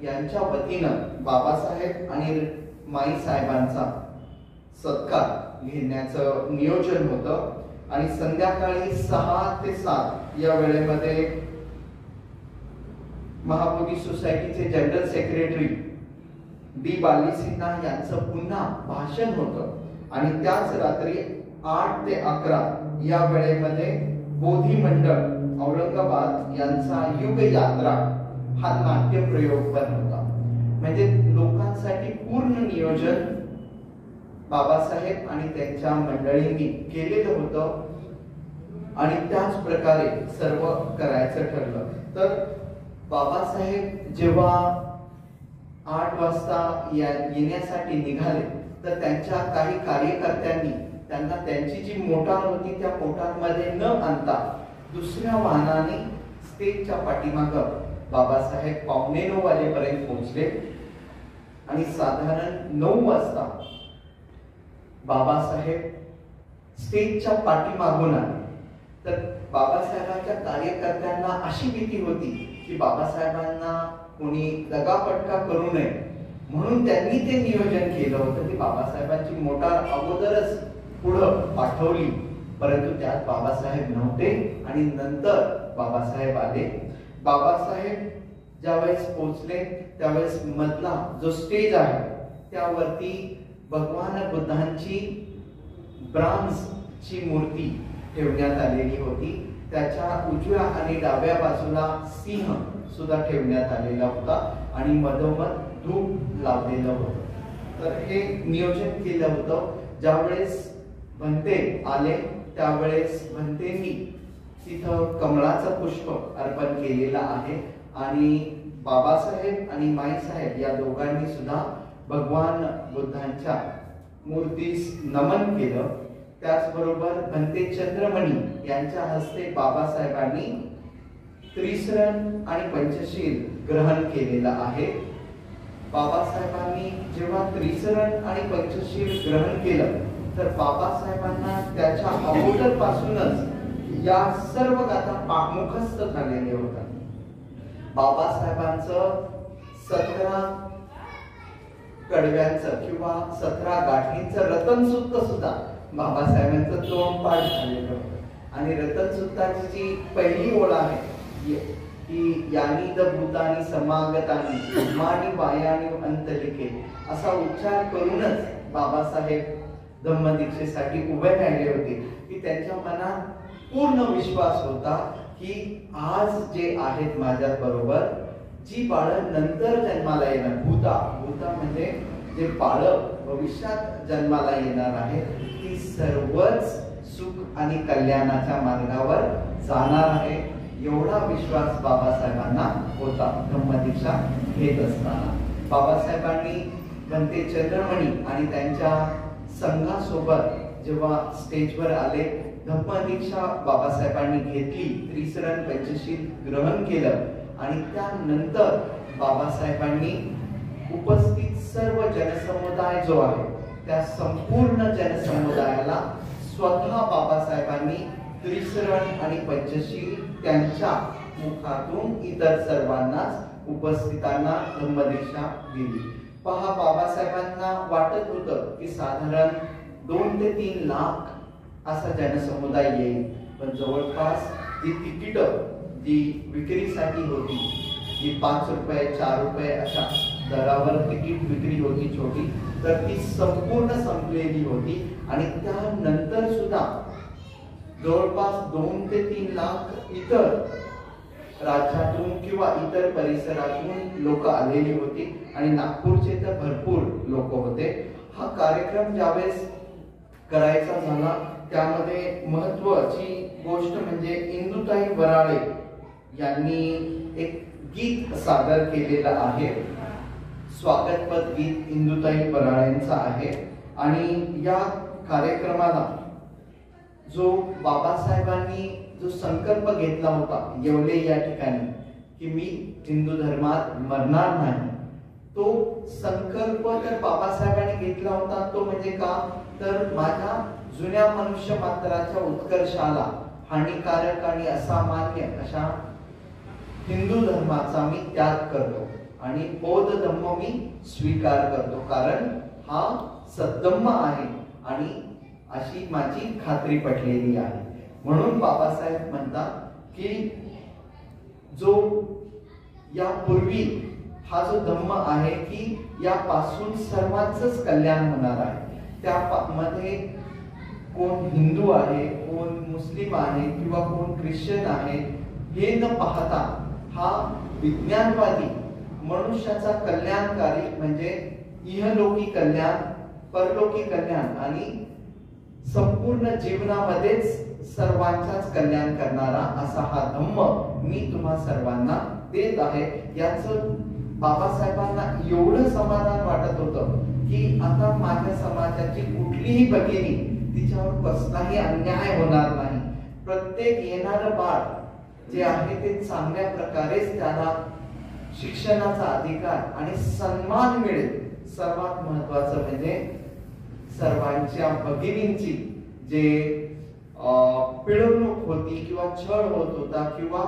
[SPEAKER 5] यांच्या वतीनं बाबासाहेब आणि माई साहेबांचा सत्कार घेण्याचं नियोजन होतं आणि संध्याकाळी 6 ते 7 या वेळेमध्ये महाबोधी सोसायटीचे जनरल सेक्रेटरी डी बाली सिन्हा यांचं पुन्हा भाषण होतं आणि त्याच रात्री 8 ते 11 या वेळेमध्ये बोधी मंडळ औरंगाबाद यांचा युग यात्रा हा नाट्य प्रयोग पण होता. म्हणजे लोकांसाठी पूर्ण नियोजन बाबासाहेब आणि त्यांच्या मंडळींनी केलेलं होतं आणि त्याच प्रकारे सर्व करायचं ठरलं. तर बाबासाहेब जेव्हा 8 वाजता येण्यासाठी निघाले तर त्यांच्या काही कार्यकर्त्यांनी त्यांना त्यांची जी मोटार होती त्या मोटारमध्ये न आणता दुसऱ्या वाहनाने स्टेजच्या पाठीमागं बाबासाहेब 8:45 वाजेपर्यंत पोहोचले आणि साधारण 9 वाजता बाबासाहेब स्टेजच्या पाठीमागून आले. तर बाबासाहेबांच्या कार्यकर्त्यांना अशी भीती होती की बाबासाहेबांना कोणी दगाफटका करू नये म्हणून त्यांनी ते नियोजन केलं होतं की बाबासाहेबांची मोटार अगोदरच पुढं पाठवली, परंतु त्यात बाबासाहेब नव्हते आणि नंतर बाबासाहेब आले. बाबासाहेब ज्यावेळेस पोहोचले त्यावेळेस मधला जो स्टेज आहे त्यावरती भगवान बुद्धांची ब्रांझची मूर्ती ठेवण्यात आलेली होती. त्याच्या उजव्या आणि डाव्या बाजूला सिंह सुद्धा ठेवण्यात आलेला होता आणि मधोमध धूप लावलेलं होतं. तर हे नियोजन केलं होतं. ज्यावेळेस भंते आले त्यावेळेस भंतेंनी तिथं कमळाचं पुष्प अर्पण केलेलं आहे आणि बाबासाहेब आणि माईसाहेब या दोघांनी सुद्धा भगवान बुद्धांच्या मूर्तीस नमन केलं. त्याचबरोबर भंते चंद्रमणी यांच्या हस्ते बाबासाहेबांनी त्रिशरण आणि पंचशील ग्रहण केलेलं आहे. बाबासाहेबांनी जेव्हा त्रिशरण आणि पंचशील ग्रहण केलं तर बाबासाहेबांना त्याच्या अगोदरपासूनच या सर्व गाथा मुखस्थ झालेल्या होत्या. बाबासाहेबांचं 17 कडव्यांचं किंवा 17 गाठींचं रतनसूत्र सुद्धा बाबासाहेबांचं तोंडपाठ झालेलं होतं आणि रतनसूत्राची जी पहिली ओळ आहे की यानी द भूतानी समागतानी मानी वायानी अंतलिके असा उच्चार करूनच बाबासाहेब धम्मदीक्षेसाठी उभे राहिले होते की त्यांच्या मनात पूर्ण विश्वास होता की आज जे आहेत माझ्या बरोबर जी बाळं नंतर जन्माला येणार, भूता म्हणजे जे बाळं भविष्यात जन्माला येणार आहे ती सर्वच सुख आणि कल्याणाच्या मार्गावर जाणार आहे एवढा विश्वास बाबासाहेबांना होता. धम्मदीक्षा घेत असताना बाबासाहेबांनी भंते चंद्रमणी आणि त्यांच्या संघासोबत जेव्हा स्टेजवर आले धम्मदीक्षा बाबासाहेबांनी घेतली, त्रिशरण पंचशील ग्रहण केलं आणि त्यानंतर बाबासाहेबांनी उपस्थित सर्व जनसमुदाय जो आहे त्या संपूर्ण जनसमुदायाला स्वतः बाबासाहेबांनी त्रिशरण आणि पंचशील त्यांच्या मुखातून इतर सर्वांनाच उपस्थितांना धम्मदीक्षा दिली. पहा, बाबासाहेबांना वाटत होतं की साधारण 2 ते 3 लाख असा जनसमुदाय येईल, पण जवळपास जी तिकीट जी विक्रीसाठी होती जी 5 रुपये 4 रुपये अशा दरावर तिकीट विक्री होती छोटी, तर ती संपूर्ण संपलेली होती आणि त्यानंतर सुद्धा जवळपास 2 ते 3 लाख इतर राज्यातून किंवा इतर परिसरातून लोक आलेली होती आणि नागपूरचे तर भरपूर लोक होते. हा कार्यक्रम ज्यावेळेस करायचा झाला त्यामध्ये महत्त्वाची गोष्ट म्हणजे इंदुताई वराळे यांनी एक गीत सादर केलेलं आहे. स्वागतपद गीत इंदुताई वराळेंचं आहे आणि या कार्यक्रमाला जो बाबासाहेबांनी जो संकल्प घेतला होता येवले या ठिकाणी की मी हिंदू धर्मात मरणार नाही, तो संकल्प तर बाबासाहेबांनी घेतला होता. तो म्हणजे का तर माझ्या जुन्या मनुष्य मात्राच्या उत्कर्षाला हानिकारक आणि असामान्य अशा हिंदू धर्माचा मी त्याग करतो आणि बौद्ध धम्म मी स्वीकार करतो, कारण हा सद्धम्म आहे आणि अशी माझी खात्री पटलेली आहे. म्हणून बाबासाहेब म्हणतात की जो यापूर्वी हा जो धम्म आहे की यापासून सर्वांचंच कल्याण होणार आहे. त्यामध्ये कोण हिंदू आहे, कोण मुस्लिम आहे किंवा कोण ख्रिश्चन आहे हे न पाहता हा विज्ञानवादी मनुष्याचा कल्याणकारी म्हणजे इहलोकी कल्याण, परलोकी कल्याण आणि संपूर्ण जीवनामध्येच सर्वांचाच कल्याण करणारा असा हा धम्म मी तुम्हा सर्वांना देत आहे. याचं बाबासाहेबांना एवढं समाधान वाटत होतं की आता माझ्या समाजाची कुठलीही भगिनी तिच्यावर कसलाही अन्याय होणार नाही. प्रत्येक येणारं बाळ जे आहे ते चांगल्या प्रकारेच त्याला शिक्षणाचा अधिकार आणि सन्मान मिळेल. सर्वात महत्वाचं म्हणजे सर्वांच्या भगिनींची जे पिळवणूक होती किंवा छळ होत होता किंवा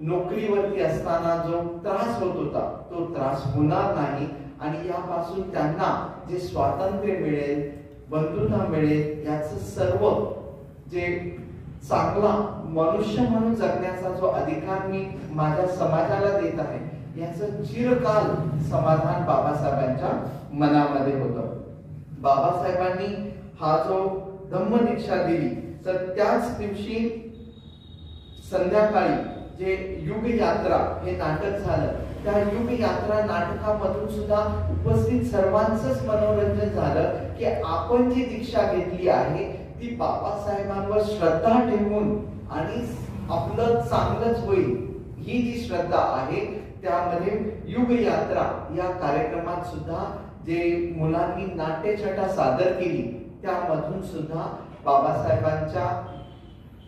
[SPEAKER 5] नोकरीवरती असताना जो त्रास होत होता तो त्रास होणार नाही आणि यापासून त्यांना जे स्वातंत्र्य मिळेल, बंधुता मिळेल, याचं सर्व जे चांगला मनुष्य म्हणून जगण्याचा जो अधिकार मी माझ्या समाजाला देत आहे, याचं चिरकाल समाधान बाबासाहेबांच्या मनामध्ये होतं. बाबासाहेबांनी हा जो धम्मदीक्षा दिली, तर त्याच दिवशी संध्याकाळी जे युग यात्रा हे नाटक झालं, त्या युग यात्रा नाटकामधून सुद्धा उपस्थित सर्वांचंच मनोरंजन झालं की आपण जी दीक्षा घेतली आहे ती बाबासाहेबांवर श्रद्धा ठेवून आणि आपलं चांगलंच होईल ही जी श्रद्धा आहे, त्यामध्ये युग यात्रा या कार्यक्रमात सुद्धा जे मुलांनी नाट्यछटा सादर केली, त्यामधून सुद्धा बाबासाहेबांच्या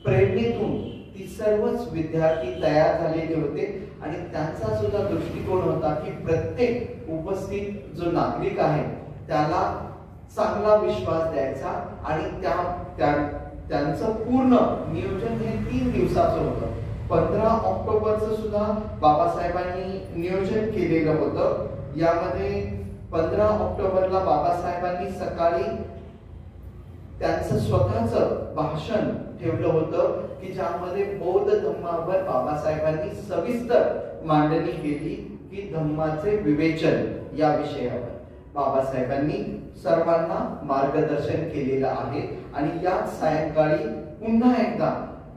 [SPEAKER 5] प्रेरणेतून ती सर्वच विद्यार्थी तयार झालेले होते आणि त्यांचा सुद्धा दृष्टिकोन होता की प्रत्येक उपस्थित जो नागरिक आहे त्याला चांगला विश्वास द्यायचा आणि त्यांचं पूर्ण नियोजन हे 3 दिवसाचं होतं. 15 ऑक्टोबरचं सुद्धा बाबासाहेबांनी नियोजन केलेलं होतं. यामध्ये 15 ऑक्टोबरला बाबासाहेबांनी सकाळी त्यांचं स्वतःचं भाषण ठेवलं होतं की ज्यामध्ये बौद्ध धम्मावर बाबासाहेबांनी सविस्तर मांडणी केली की धम्माचे विवेचन या विषयावर बाबासाहेबांनी सर्वांना मार्गदर्शन केलेलं आहे. आणि याच सायंकाळी पुन्हा एकदा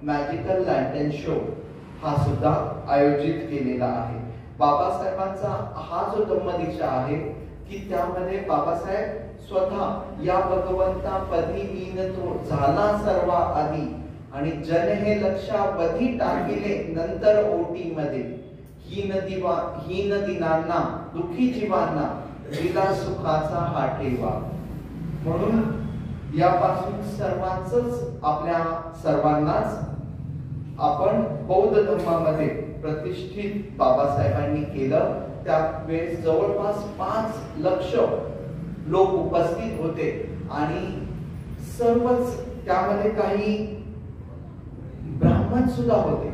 [SPEAKER 5] मॅजिकल लँटर्न शो हा सुद्धा आयोजित केलेला आहे. बाबासाहेबांचा हा जो धम्मदीक्षा आहे की त्यामध्ये बाबासाहेब स्वतः या भगवंता पदी लीन तो झाला सर्व आधी आणि जन हे लक्षावधी टाकिले नंतर ओटी मध्ये हीन दिनांना दुखी जीवांना दिला सुखाचा हा ठेवा. म्हणून यापासून सर्वांचंच आपल्या सर्वांनाच आपण बौद्ध धर्मामध्ये प्रतिष्ठित बाबासाहेबांनी केलं. त्यावेळेस जवळपास 5 लाख लोक उपस्थित होते आणि सर्वच त्यामध्ये काही ब्राह्मण सुद्धा होते.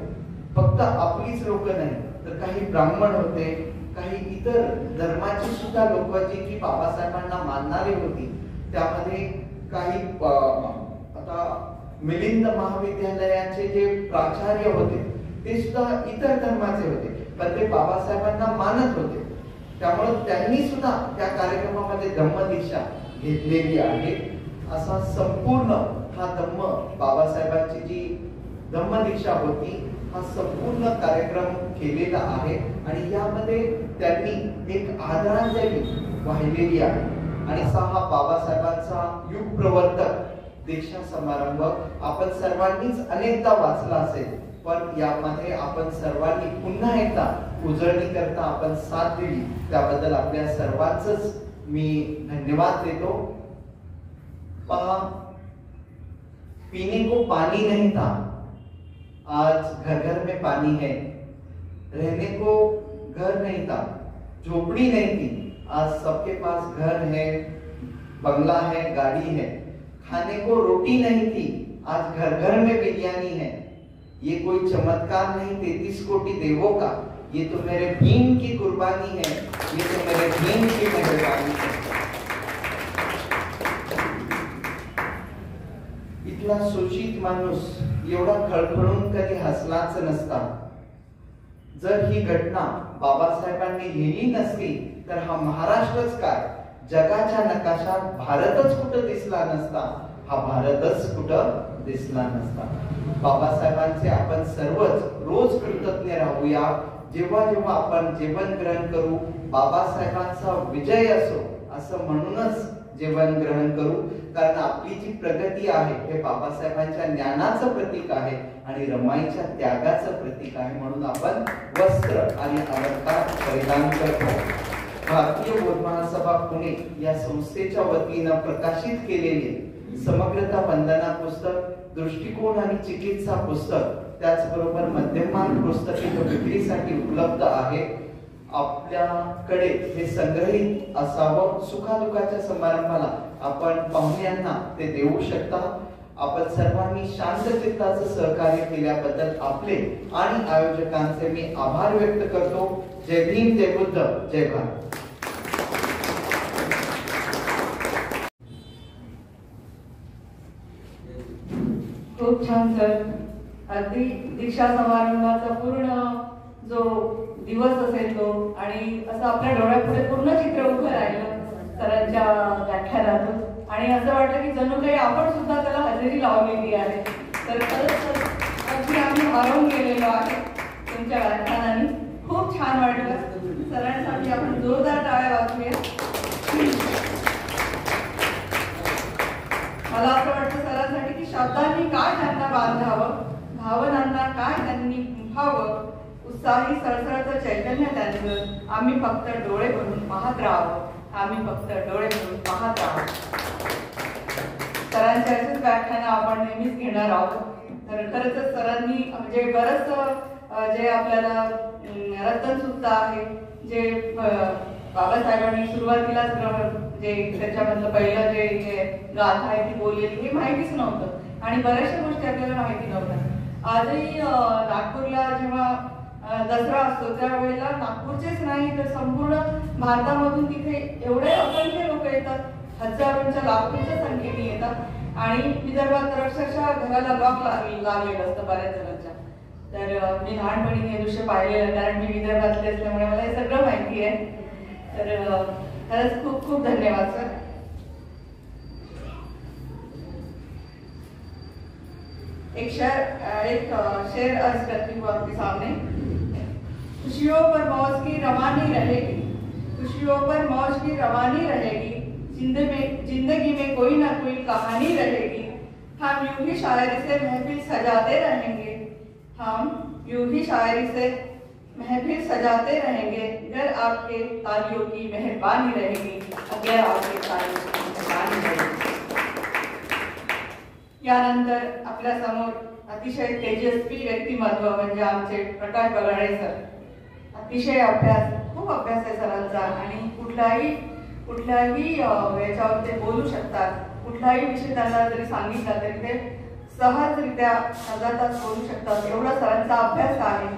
[SPEAKER 5] फक्त आपलीच लोक नाही तर काही ब्राह्मण होते, काही इतर धर्माची सुद्धा लोक जी की बाबासाहेबांना मानणारी होती. त्यामध्ये काही आता मिलिंद महाविद्यालयाचे जे प्राचार्य होते ते सुद्धा इतर धर्माचे होते, पण ते बाबासाहेबांना मानत होते. त्यामुळे त्यांनी सुद्धा त्या कार्यक्रमामध्ये धम्मदीक्षा घेतलेली आहे. असा संपूर्ण हा धम्म बाबासाहेबांची जी धम्मदीक्षा होती हा संपूर्ण कार्यक्रम केलेला आहे आणि यामध्ये त्यांनी एक आदरांजली वाहिलेली आहे. आणि हा बाबासाहेबांचा युग प्रवर्तक दीक्षा समारंभ आपण सर्वांनीच अनेकदा वाचला असेल, पण यामध्ये आपण सर्वांनी पुन्हा एकदा उजळणी करता आपण साथ दिली, त्याबद्दल आपल्या सर्वांचंच मी धन्यवाद देतो. पहा, पीने को पानी नहीं था, आज घर घर में पानी है. रहने को घर नहीं था, झोपड़ी नहीं थी, आज सबके पास घर है, बंगला है, गाड़ी है. खाने को रोटी नहीं थी, आज घर घर में बिरयानी है. ये कोई चमत्कार नहीं 33 कोटि देवों का, ये तो मेरे भीम की कुर्बानी है, ये तो मेरे भीम की मेहरबानी है. इतला सुशिक्षित माणूस एवढा खळखळून कधी हसलाच नसता. जर ही घटना बाबासाहेबांनी लिहिली नसती तर हा महाराष्ट्रच काय, जगाच्या नकाशात भारतच कुठं दिसला नसता, हा भारतच कुठं दिसला नसता. बाबासाहेबांचे आपण सर्वच रोज कृतज्ञ राहूया. जेव्हा जेव्हा आपण जेवण ग्रहण करू, बाबासाहेबांचा विजय असो असं म्हणूनच जेवण ग्रहण करू, कारण आपली जी प्रगती आहे हे बाबासाहेबांच्या ज्ञानाचं प्रतीक आहे आणि रमाईच्या त्यागाचं प्रतीक आहे. म्हणून आपण वस्त्र आणि अलंकार परिधान करतो. भारतीय बौद्ध महासभा पुणे या संस्थेच्या वतीनं प्रकाशित केलेले समग्रता वंदना पुस्तक, दृष्टिकोन आणि चिकित्सा पुस्तक, त्याचबरोबर मध्यमान पुस्तक विक्रीसाठी उपलब्ध आहे. आपल्याकडे हे संग्रहित असावं. सुखादुखाच्या समारंभाला आपण पाहुण्यांना ते देऊ शकता. आपण सर्वांनी शांत चित्ताचं सहकार्य केल्याबद्दल आपले आणि आयोजकांचे मी आभार व्यक्त करतो. जय भीम, जय बुद्ध, जय भारत.
[SPEAKER 1] खूप छान सर. अगदी दीक्षा समारंभाचा पूर्ण जो दिवस असेल तो आणि असं आपल्या डोळ्यापुढे पूर्ण चित्र उभं राहिलं सरांच्या व्याख्यानातून आणि असं वाटलं की जणू काही आपण सुद्धा त्याला हजेरी लावलेली आहे. तर खरंच अगदी आम्ही हरवून गेलेलो आहे तुमच्या व्याख्यानाने. खूप छान वाटलं. सरांसाठी आपण जोरदार टाळ्या वाजवूया. मला असं वाटतं सरांसाठी की शब्दांनी काय त्यांना बांधावं, भावनांना काय त्यांनी गुंफावं, उत्साही सळसळतं चैतन्य त्यांचं आम्ही फक्त डोळे भरून पाहत राहावं, आम्ही फक्त डोळे भरून पाहत राहावं. सरांच्या अशीच व्याख्यानं आपण नेहमीच घेणार आहोत. तर खरंच सरांनी म्हणजे बरंच जे आपल्याला रतन सुद्धा आहे जे बाबासाहेबांनी सुरुवातीलाच जे त्याच्यामधलं पहिलं जे गाथा आहे ती बोललेली हे माहितीच नव्हतं आणि बऱ्याचशा गोष्टी आपल्याला माहिती नव्हत्या. आजही नागपूरला जेव्हा दसरा असतो त्यावेळेला नागपूरचेच नाही तर संपूर्ण भारतामधून तिथे एवढे असंख्य लोक येतात, हजारोंच्या लाखोंच्या संख्येने येतात आणि विदर्भात तर अक्षरशः घराला लॉक लागलेलं असतं बऱ्याच जणांच्या. तर मी लहानपणी हे दृश्य पाहिलेलं कारण मी विदर्भातले असल्यामुळे मला हे सगळं माहिती आहे. तर खरंच खूप खूप धन्यवाद सर. एक शेर अर्ज करती हूँ आपके सामने. खुशियों पर मौज की रवानी रहेगी, खुशियों पर मौज की रवानी रहेगी, जिंदगी में कोई ना कोई कहानी रहेगी. हम यूं ही शायरी से महफिल सजाते रहेंगे, हम यूं ही शायरी से महफिल सजाते रहेंगे अगर आपके तालियों की मेहरबानी रहेगी, अगर आपके तालियों की मेहरबानी रहेगी. यानंतर आपल्या समोर अतिशय तेजस्वी व्यक्तिमत्व म्हणजे आमचे प्रकाश बगाडे सर. अतिशय खूप अभ्यास आहे सरांचा आणि कुठल्याही याच्यावर ते बोलू शकतात. कुठलाही विषय त्यांना जरी सांगितला तरी ते सहजरित्या अर्धा बोलू शकतात एवढा सरांचा अभ्यास आहे.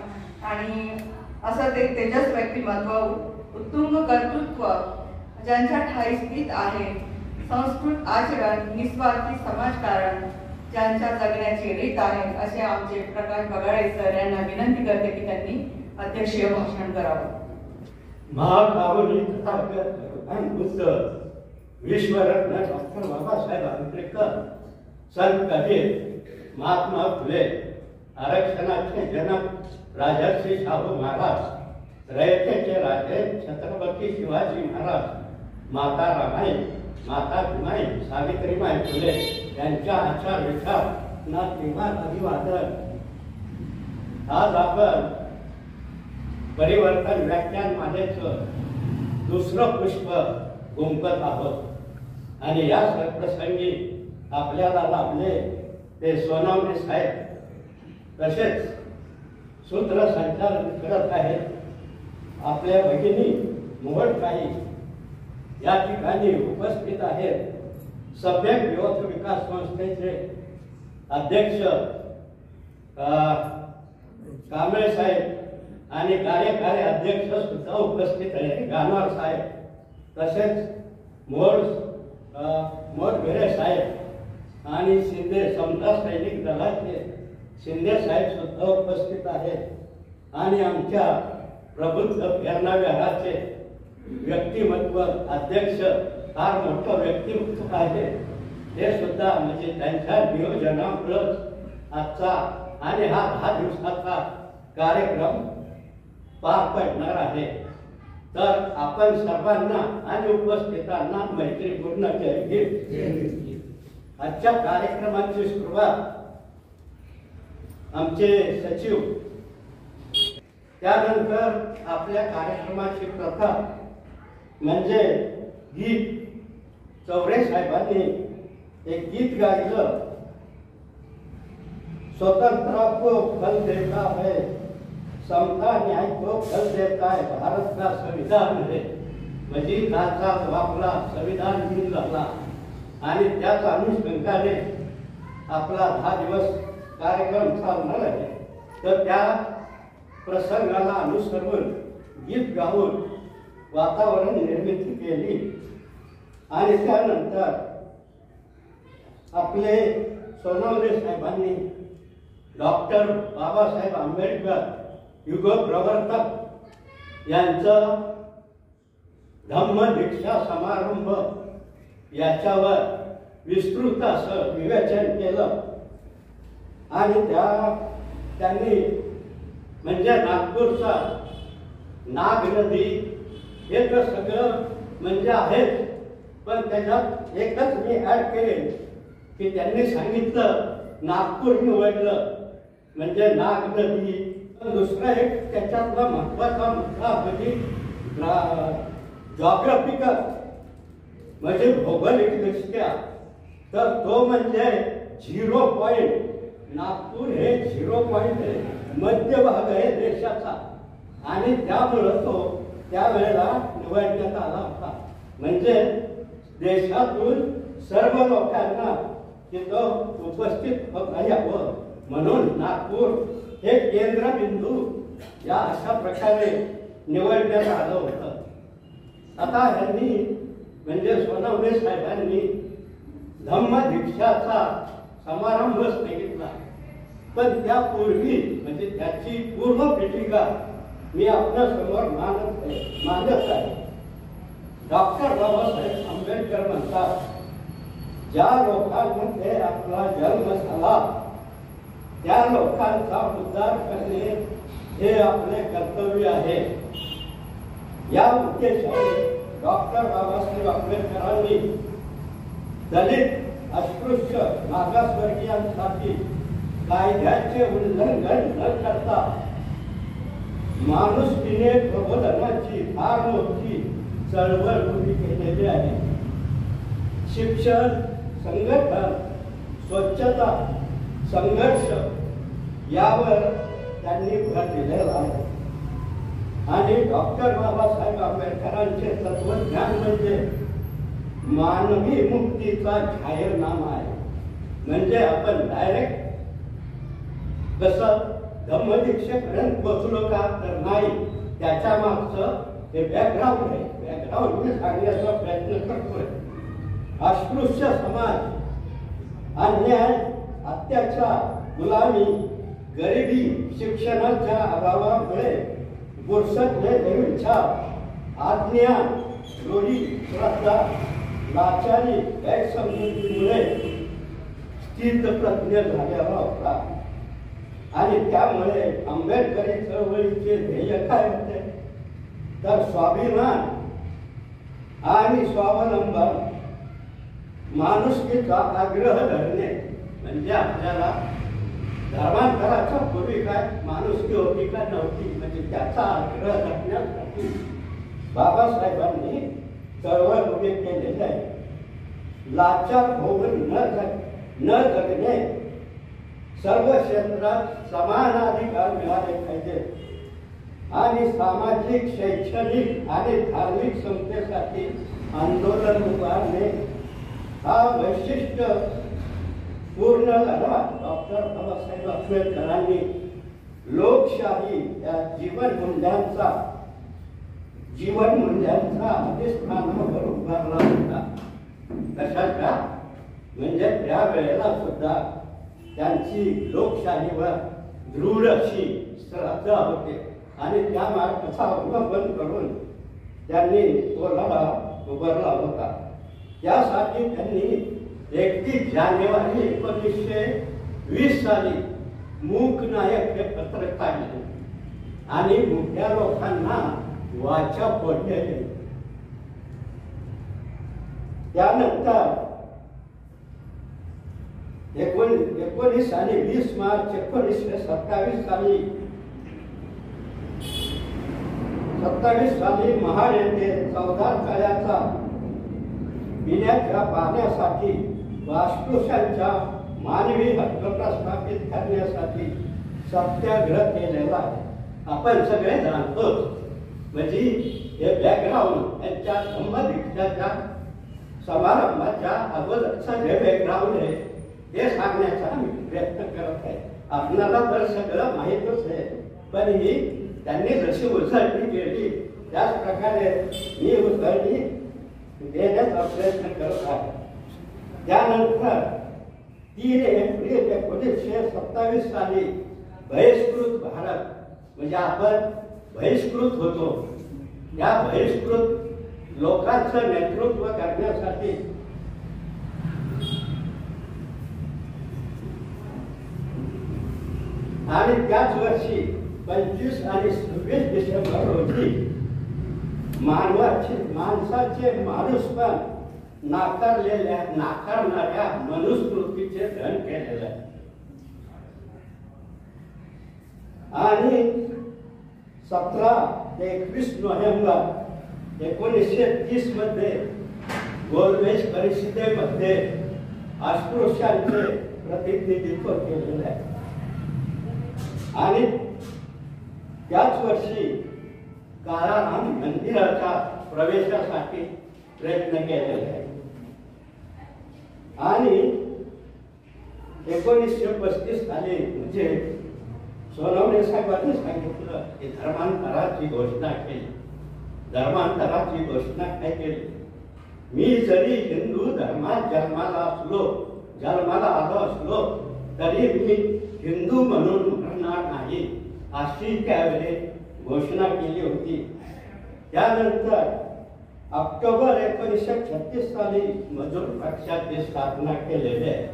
[SPEAKER 1] आणि असं ते तेजस व्यक्तिमत्व, उत्तुंग कर्तृत्व ज्यांच्या ठाई स्थित आहे, संस्कृत आचरण, निस्वार्थी समाजकारण ज्यांच्या जगण्याची रीत आहे असे आमचे प्रकाश बगाडे सर यांना विनंती करते की त्यांनी अध्यक्षीय भाषण करावं.
[SPEAKER 6] महाकारुणी तथागत आणि पुस्तक विश्वरत्न डॉक्टर बाबासाहेब आंबेडकर, संत कबीर, महात्मा फुले, आरक्षणाचे जनक राजर्षी शाहू महाराज, रयतेचे राजे छत्रपती शिवाजी महाराज, माता रमाई, माता भीमाई, सावित्रीबाई फुले यांच्या आचार विचार ना किमान अभिवादन. आज आपण परिवर्तन व्याख्यान मालेचं दुसरं पुष्प गुंफत आहोत आणि या प्रसंगी आपल्याला लाभले ते सोनवणे साहेब तसेच सूत्रसंचालन करत आहेत आपल्या भगिनी मोहडकाई या ठिकाणी उपस्थित आहेत. सभ्यक युवक विकास संस्थेचे अध्यक्ष कांबळे साहेब आणि कार्यकारी अध्यक्ष सुद्धा उपस्थित आहेत गानवार साहेब, तसेच मोडघरे साहेब आणि शिंदे समता सैनिक दलाचे शिंदे साहेब सुद्धा उपस्थित आहेत आणि आमच्या प्रबुद्ध फेरणाव्याचे व्यक्तिमत्व अध्यक्ष फार मोठं व्यक्तिमत्व आहे हे सुद्धा म्हणजे त्यांच्या नियोजनामुळेच आजचा आणि हा 10 दिवसाचा कार्यक्रम पार पडणार आहे. तर आपण सर्वांना आणि उपस्थितांना मैत्रीपूर्ण जय भीम. आजच्या कार्यक्रमाची सुरुवात आमचे सचिव, त्यानंतर आपल्या कार्यक्रमाची प्रथा म्हणजे गीत. चौरे साहेबांनी एक गीत गायलं, स्वतंत्र को फल देता है, समता न्याय को फल देता है भारत का संविधान है. म्हणजे त्याचा आपला संविधान दिन झाला आणि त्याच अनुषंगाने आपला 10 दिवस कार्यक्रम चालणार आहे. तर त्या प्रसंगाला अनुसरून गीत गाऊन वातावरण निर्मिती केली आणि त्यानंतर आपले सोनवणे साहेबांनी डॉक्टर बाबासाहेब आंबेडकर युग प्रवर्तक यांचं धम्मदीक्षा समारंभ याच्यावर विस्तृत असं विवेचन केलं आणि त्यांनी म्हणजे नागपूरचा नाग नदी हे तर सगळं म्हणजे आहेच, पण त्याच्यात एकच मी ऍड केले की त्यांनी सांगितलं नागपूर निवडलं म्हणजे नाग नदी. दुसरा एक त्याच्यातला महत्वाचा मुद्दा म्हणजे जॉग्राफिकल म्हणजे भौगोलिकदृष्ट्या, तर तो म्हणजे 0 पॉइंट. नागपूर हे 0 पॉइंट आहे, मध्य भाग आहे देशाचा आणि त्यामुळं तो त्यावेळेला निवडण्यात आला होता. म्हणजे देशातून सर्व लोकांना तिथं उपस्थित होता यावं म्हणून नागपूर हे केंद्रबिंदू या अशा प्रकारे निवडण्यात आलं होतं. आता ह्यांनी म्हणजे सोनवणे साहेबांनी धम्मदीक्षाचा समारंभ सांगितला, पण त्यापूर्वी म्हणजे त्याची पूर्व पीठिका मी आपल्या समोर मांडत आहे. डॉक्टर बाबासाहेब आंबेडकर म्हणतात, ज्या लोकांमध्ये आपला जन्म झाला त्या लोकांचा उद्धार करणे हे आपले कर्तव्य आहे. या उद्देशाने डॉक्टर बाबासाहेब आंबेडकरांनी दलित अस्पृश्य मागासवर्गीयांसाठी कायद्याचे उल्लंघन न करता माणुसकीने प्रबोधनाची फार मोठी चळवळ उभी केलेली आहे. शिक्षण, संघटन, स्वच्छता, संघर्ष यावर त्यांनी भर दिलेला आहे. आणि डॉक्टर बाबासाहेब आंबेडकरांचे तत्वज्ञान म्हणजे मानवी मुक्तीचा जाहीरनामा आहे. म्हणजे आपण डायरेक्ट कसं धम्मदीक्षेपर्यंत पोचलो का तर नाही, त्याच्या मागचं हे बॅकग्राऊंड आहे. बॅकग्राऊंड मी सांगण्याचा प्रयत्न करतोय. अस्पृश्य समाज, अन्याय, अत्याचार, गुलामी, गरिबी, शिक्षणाच्या अभावामुळे बुरसटले देवींच्या अज्ञान, चोरी, श्रद्धा, लाचारी, गैरसमजुतीमुळे स्थितप्रज्ञ झालेला होता. आणि त्यामुळे आंबेडकरी चळवळीचे ध्येय काय होते तर स्वाभिमान आणि स्वावलंबन, माणुसकीचा आग्रह धरणे. म्हणजे आपल्याला धर्मांतराच्या पूर्वी काय माणुसकी होती का नव्हती, म्हणजे त्याचा आग्रह धरण्यासाठी बाबासाहेबांनी चळवळ उभी केलेली आहे. लाचार होऊन न जगणे, सर्व क्षेत्रात समान अधिकार मिळाले पाहिजे आणि सामाजिक, शैक्षणिक आणि धार्मिक समतेसाठी आंदोलन उभारणे हा वैशिष्ट्य पूर्ण लढा डॉक्टर बाबासाहेब आंबेडकरांनी लोकशाही या जीवन मूल्यांचा अधिष्ठानावर उभारला होता. कशाचा म्हणजे त्यावेळेला सुद्धा त्यांची लोकशाहीवर दृढ अशी श्रद्धा होते आणि त्या मार्गाचा अवलंबन करून त्यांनी तो लढा उभारला होता. त्यासाठी त्यांनी 31 जानेवारी 1920 साली मूक नायक हे पत्र काढले आणि मोठ्या लोकांना वाचा फोडलेले. त्यानंतर 19 साली 20 मार्च 1927 साली महाड येथे 14 तळ्याचा पिण्याच्या पाण्यासाठी अस्पृश्यांच्या मानवी हक्क प्रस्थापित करण्यासाठी सत्याग्रह केलेला आहे. आपण सगळे जाणतोच. म्हणजे हे बॅकग्राऊंड यांच्या धम्मदीक्षाच्या समारंभाच्या अगोदरचं जे बॅकग्राऊंड आहे हे सांगण्याचा मी प्रयत्न करत आहे. आपल्याला तर सगळं माहीतच आहे, पण ही त्यांनी जशी उजळणी केली त्याच प्रकारे मी उजळणी देण्याचा प्रयत्न करत आहे. त्यानंतर 3 एप्रिल 1927 साली बहिष्कृत भारत, म्हणजे आपण बहिष्कृत होतो, या बहिष्कृत लोकांचं नेतृत्व करण्यासाठी आणि त्याच वर्षी 25 आणि 26 डिसेंबर रोजी माणसाचे माणूसपण नाकारणाऱ्या मनुस्मृतीचे दहन केलेले आहे. आणि 17 ते 21 नोव्हेंबर 1930 मध्ये गोलमेज परिषदेमध्ये अस्पृश्यांचे प्रतिनिधित्व केलेले आहे. आणि त्याच वर्षी काळाराम मंदिराच्या प्रवेशासाठी प्रयत्न केलेले आहे. आणि 1935 साली म्हणजे सोनवणे साहेबांनी सांगितलं की धर्मांतराची घोषणा केली. धर्मांतराची घोषणा काय केली? मी जरी हिंदू धर्मात जन्माला आलो असलो तरी मी हिंदू म्हणून मरणार नाही, अशी त्यावेळी घोषणा केली होती. त्यानंतर ऑक्टोबर 1936 साली मजूर पक्षाची स्थापना केलेली आहे.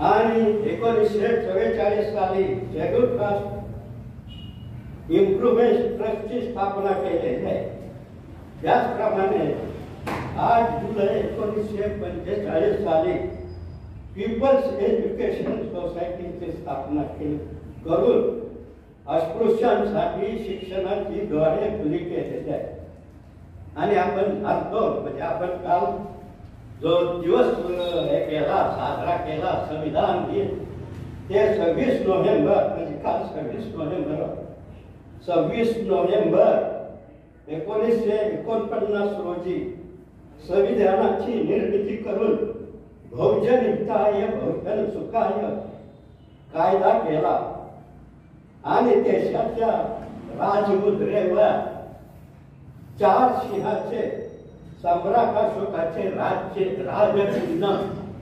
[SPEAKER 6] आणि 1944 साली शेड्यूल कास्ट इम्प्रुव्हमेंट ट्रस्टची स्थापना केलेली आहे. त्याचप्रमाणे 8 जुलै 1945 साली पीपल्स एज्युकेशन सोसायटीची स्थापना करून अस्पृश्यांसाठी शिक्षणाची द्वारे खुली केलेली आहे. आणि आपण जाणतो, म्हणजे आपण काल जो दिवस साजरा केला संविधान दिन, ते 26 नोव्हेंबर, म्हणजे काल 26 नोव्हेंबर 1949 रोजी संविधानाची निर्मिती करून बहुजन हिताय बहुजन सुखाय कायदा केला. आणि देशाच्या राजमुद्रेवर 4 सिंहाचे सम्राट अशोकाचे राजचिन्ह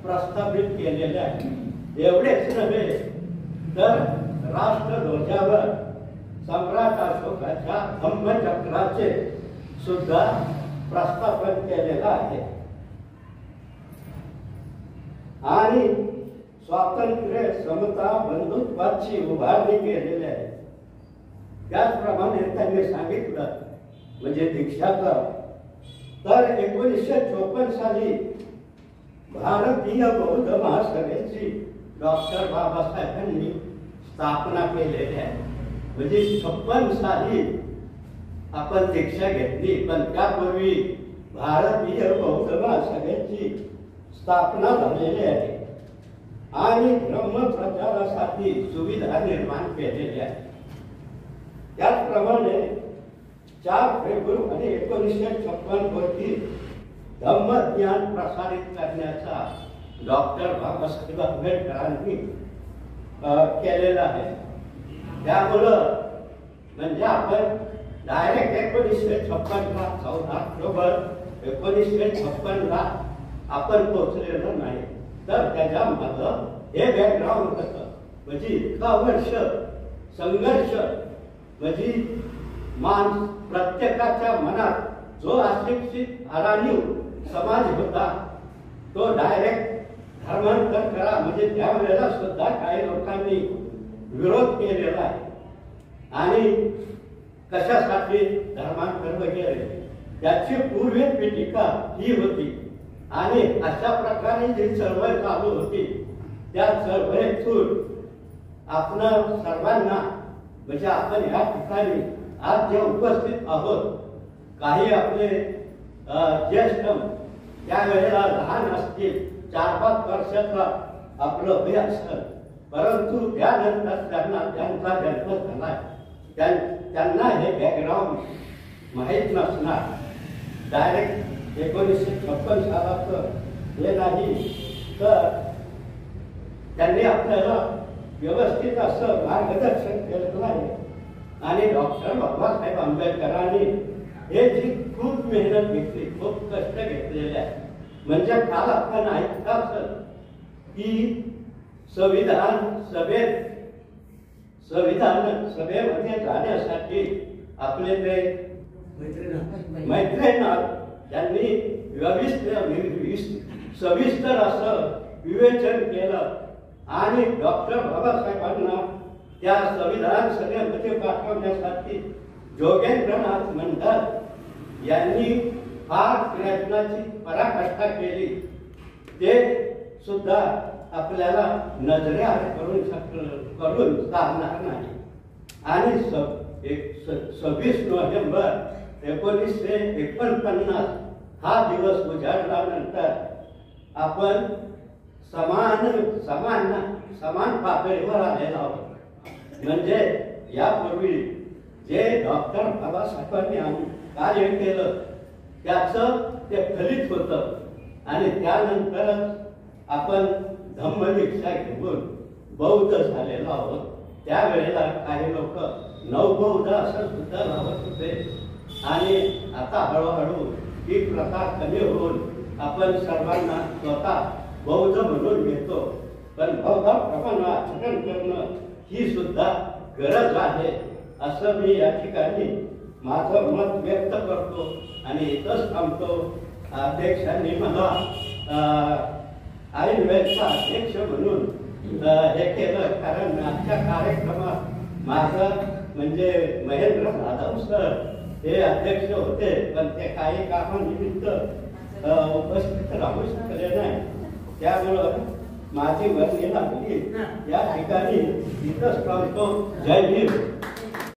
[SPEAKER 6] प्रस्थापित केलेले आहे. एवढेच नव्हे तर राष्ट्रध्वजावर सम्राट अशोकाच्या धम्मचक्राचे सुद्धा प्रस्थापन केलेलं आहे. आणि स्वातंत्र्य, समता, बंधुत्वाची उभारणी केलेली आहे. त्याचप्रमाणे त्यांनी सांगितलं, म्हणजे दीक्षाचा, तर 1954 साली भारतीय बौद्ध महासभेची डॉक्टर बाबासाहेबांनी स्थापना केलेली आहे. म्हणजे 56 साली आपण दीक्षा घेतली, पण त्यापूर्वी भारतीय बौद्ध महासभेची स्थापना झालेली आहे. आणि धर्मप्रचारासाठी सुविधा निर्माण केलेल्या आहेत. त्याचप्रमाणे 4 फेब्रुवारी 1956 रोजी धम्मज्ञान प्रसारित करण्याचा डॉक्टर बाबासाहेब आंबेडकरांनी केलेला आहे. त्यामुळं म्हणजे आपण डायरेक्ट 1956ला 14 ऑक्टोबर 1956ला आपण पोहोचलेलो नाही, तर त्याच्यामध्ये हे बॅकग्राऊंड होतं. म्हणजे इतका वर्ष संघर्ष, म्हणजे प्रत्येकाच्या मनात जो अशिक्षित अराणीव समाज होता तो डायरेक्ट धर्मांतर करा, म्हणजे त्यावेळेला सुद्धा काही लोकांनी विरोध केलेला आहे. आणि कशासाठी धर्मांतर वगैरे त्याची पूर्वी पीठिका ही होती. आणि अशा प्रकारे जी चळवळ चालू होती त्या चळवळीतून आपण सर्वांना, म्हणजे आपण या ठिकाणी आज जे उपस्थित आहोत, काही आपले ज्येष्ठ त्यावेळेला लहान असतील, 4-5 वर्षाचा आपलं वय असेल, परंतु त्यानंतर त्यांचा जन्म झाला, त्यांना हे बॅकग्राऊंड माहीत नसणार. डायरेक्ट 1956 सालाचं हे नाही, तर त्यांनी आपल्याला व्यवस्थित असं मार्गदर्शन केलेलं आहे. आणि डॉक्टर बाबासाहेब आंबेडकरांनी हे जी खूप मेहनत घेतली, खूप कष्ट घेतलेले आहे, म्हणजे काल आपण ऐकलं असेल की संविधान सभेमध्ये जाण्यासाठी आपले ते मैत्रीनाथ यांनी सविस्तर असं विवेचन केलं आणि डॉक्टर बाबासाहेबांना त्या संविधान सभेमध्ये पाठवण्यासाठी जोगेंद्रनाथ मंडल यांनी फार प्रयत्नाची पराकाष्ठा केली. ते सुद्धा आपल्याला नजरेआड करून चालणार नाही. आणि 26 नोव्हेंबर 1949 हा दिवस उजाडल्यानंतर आपण समान पातळीवर आलेलो आहोत. म्हणजे यापूर्वी जे डॉक्टर बाबासाहेबांनी कार्य केलं त्याचं ते फलित होतं आणि त्यानंतरच आपण धम्मदीक्षा घेऊन बौद्ध झालेलो आहोत. त्यावेळेला काही लोक नवबौद्ध असं सुद्धा लावत होते आणि आता हळूहळू ही प्रथा कमी होऊन आपण सर्वांना स्वतः बौद्ध म्हणून घेतो. पण बौद्धाप्रमाणे आचरण करणं ही सुद्धा गरज आहे असं मी या ठिकाणी माझं मत व्यक्त करतो आणि इथंच थांबतो. अध्यक्षांनी मला आयुर्वेदचा अध्यक्ष म्हणून हे केलं कारण आजच्या कार्यक्रमात माझं म्हणजे महेंद्र जाधव सर हे अध्यक्ष होते पण ते काही कामानिमित्त उपस्थित राहू शकले नाही. त्यामुळं माझी वर्णी लागली. या ठिकाणी इथंच थांबतो. जय भीम.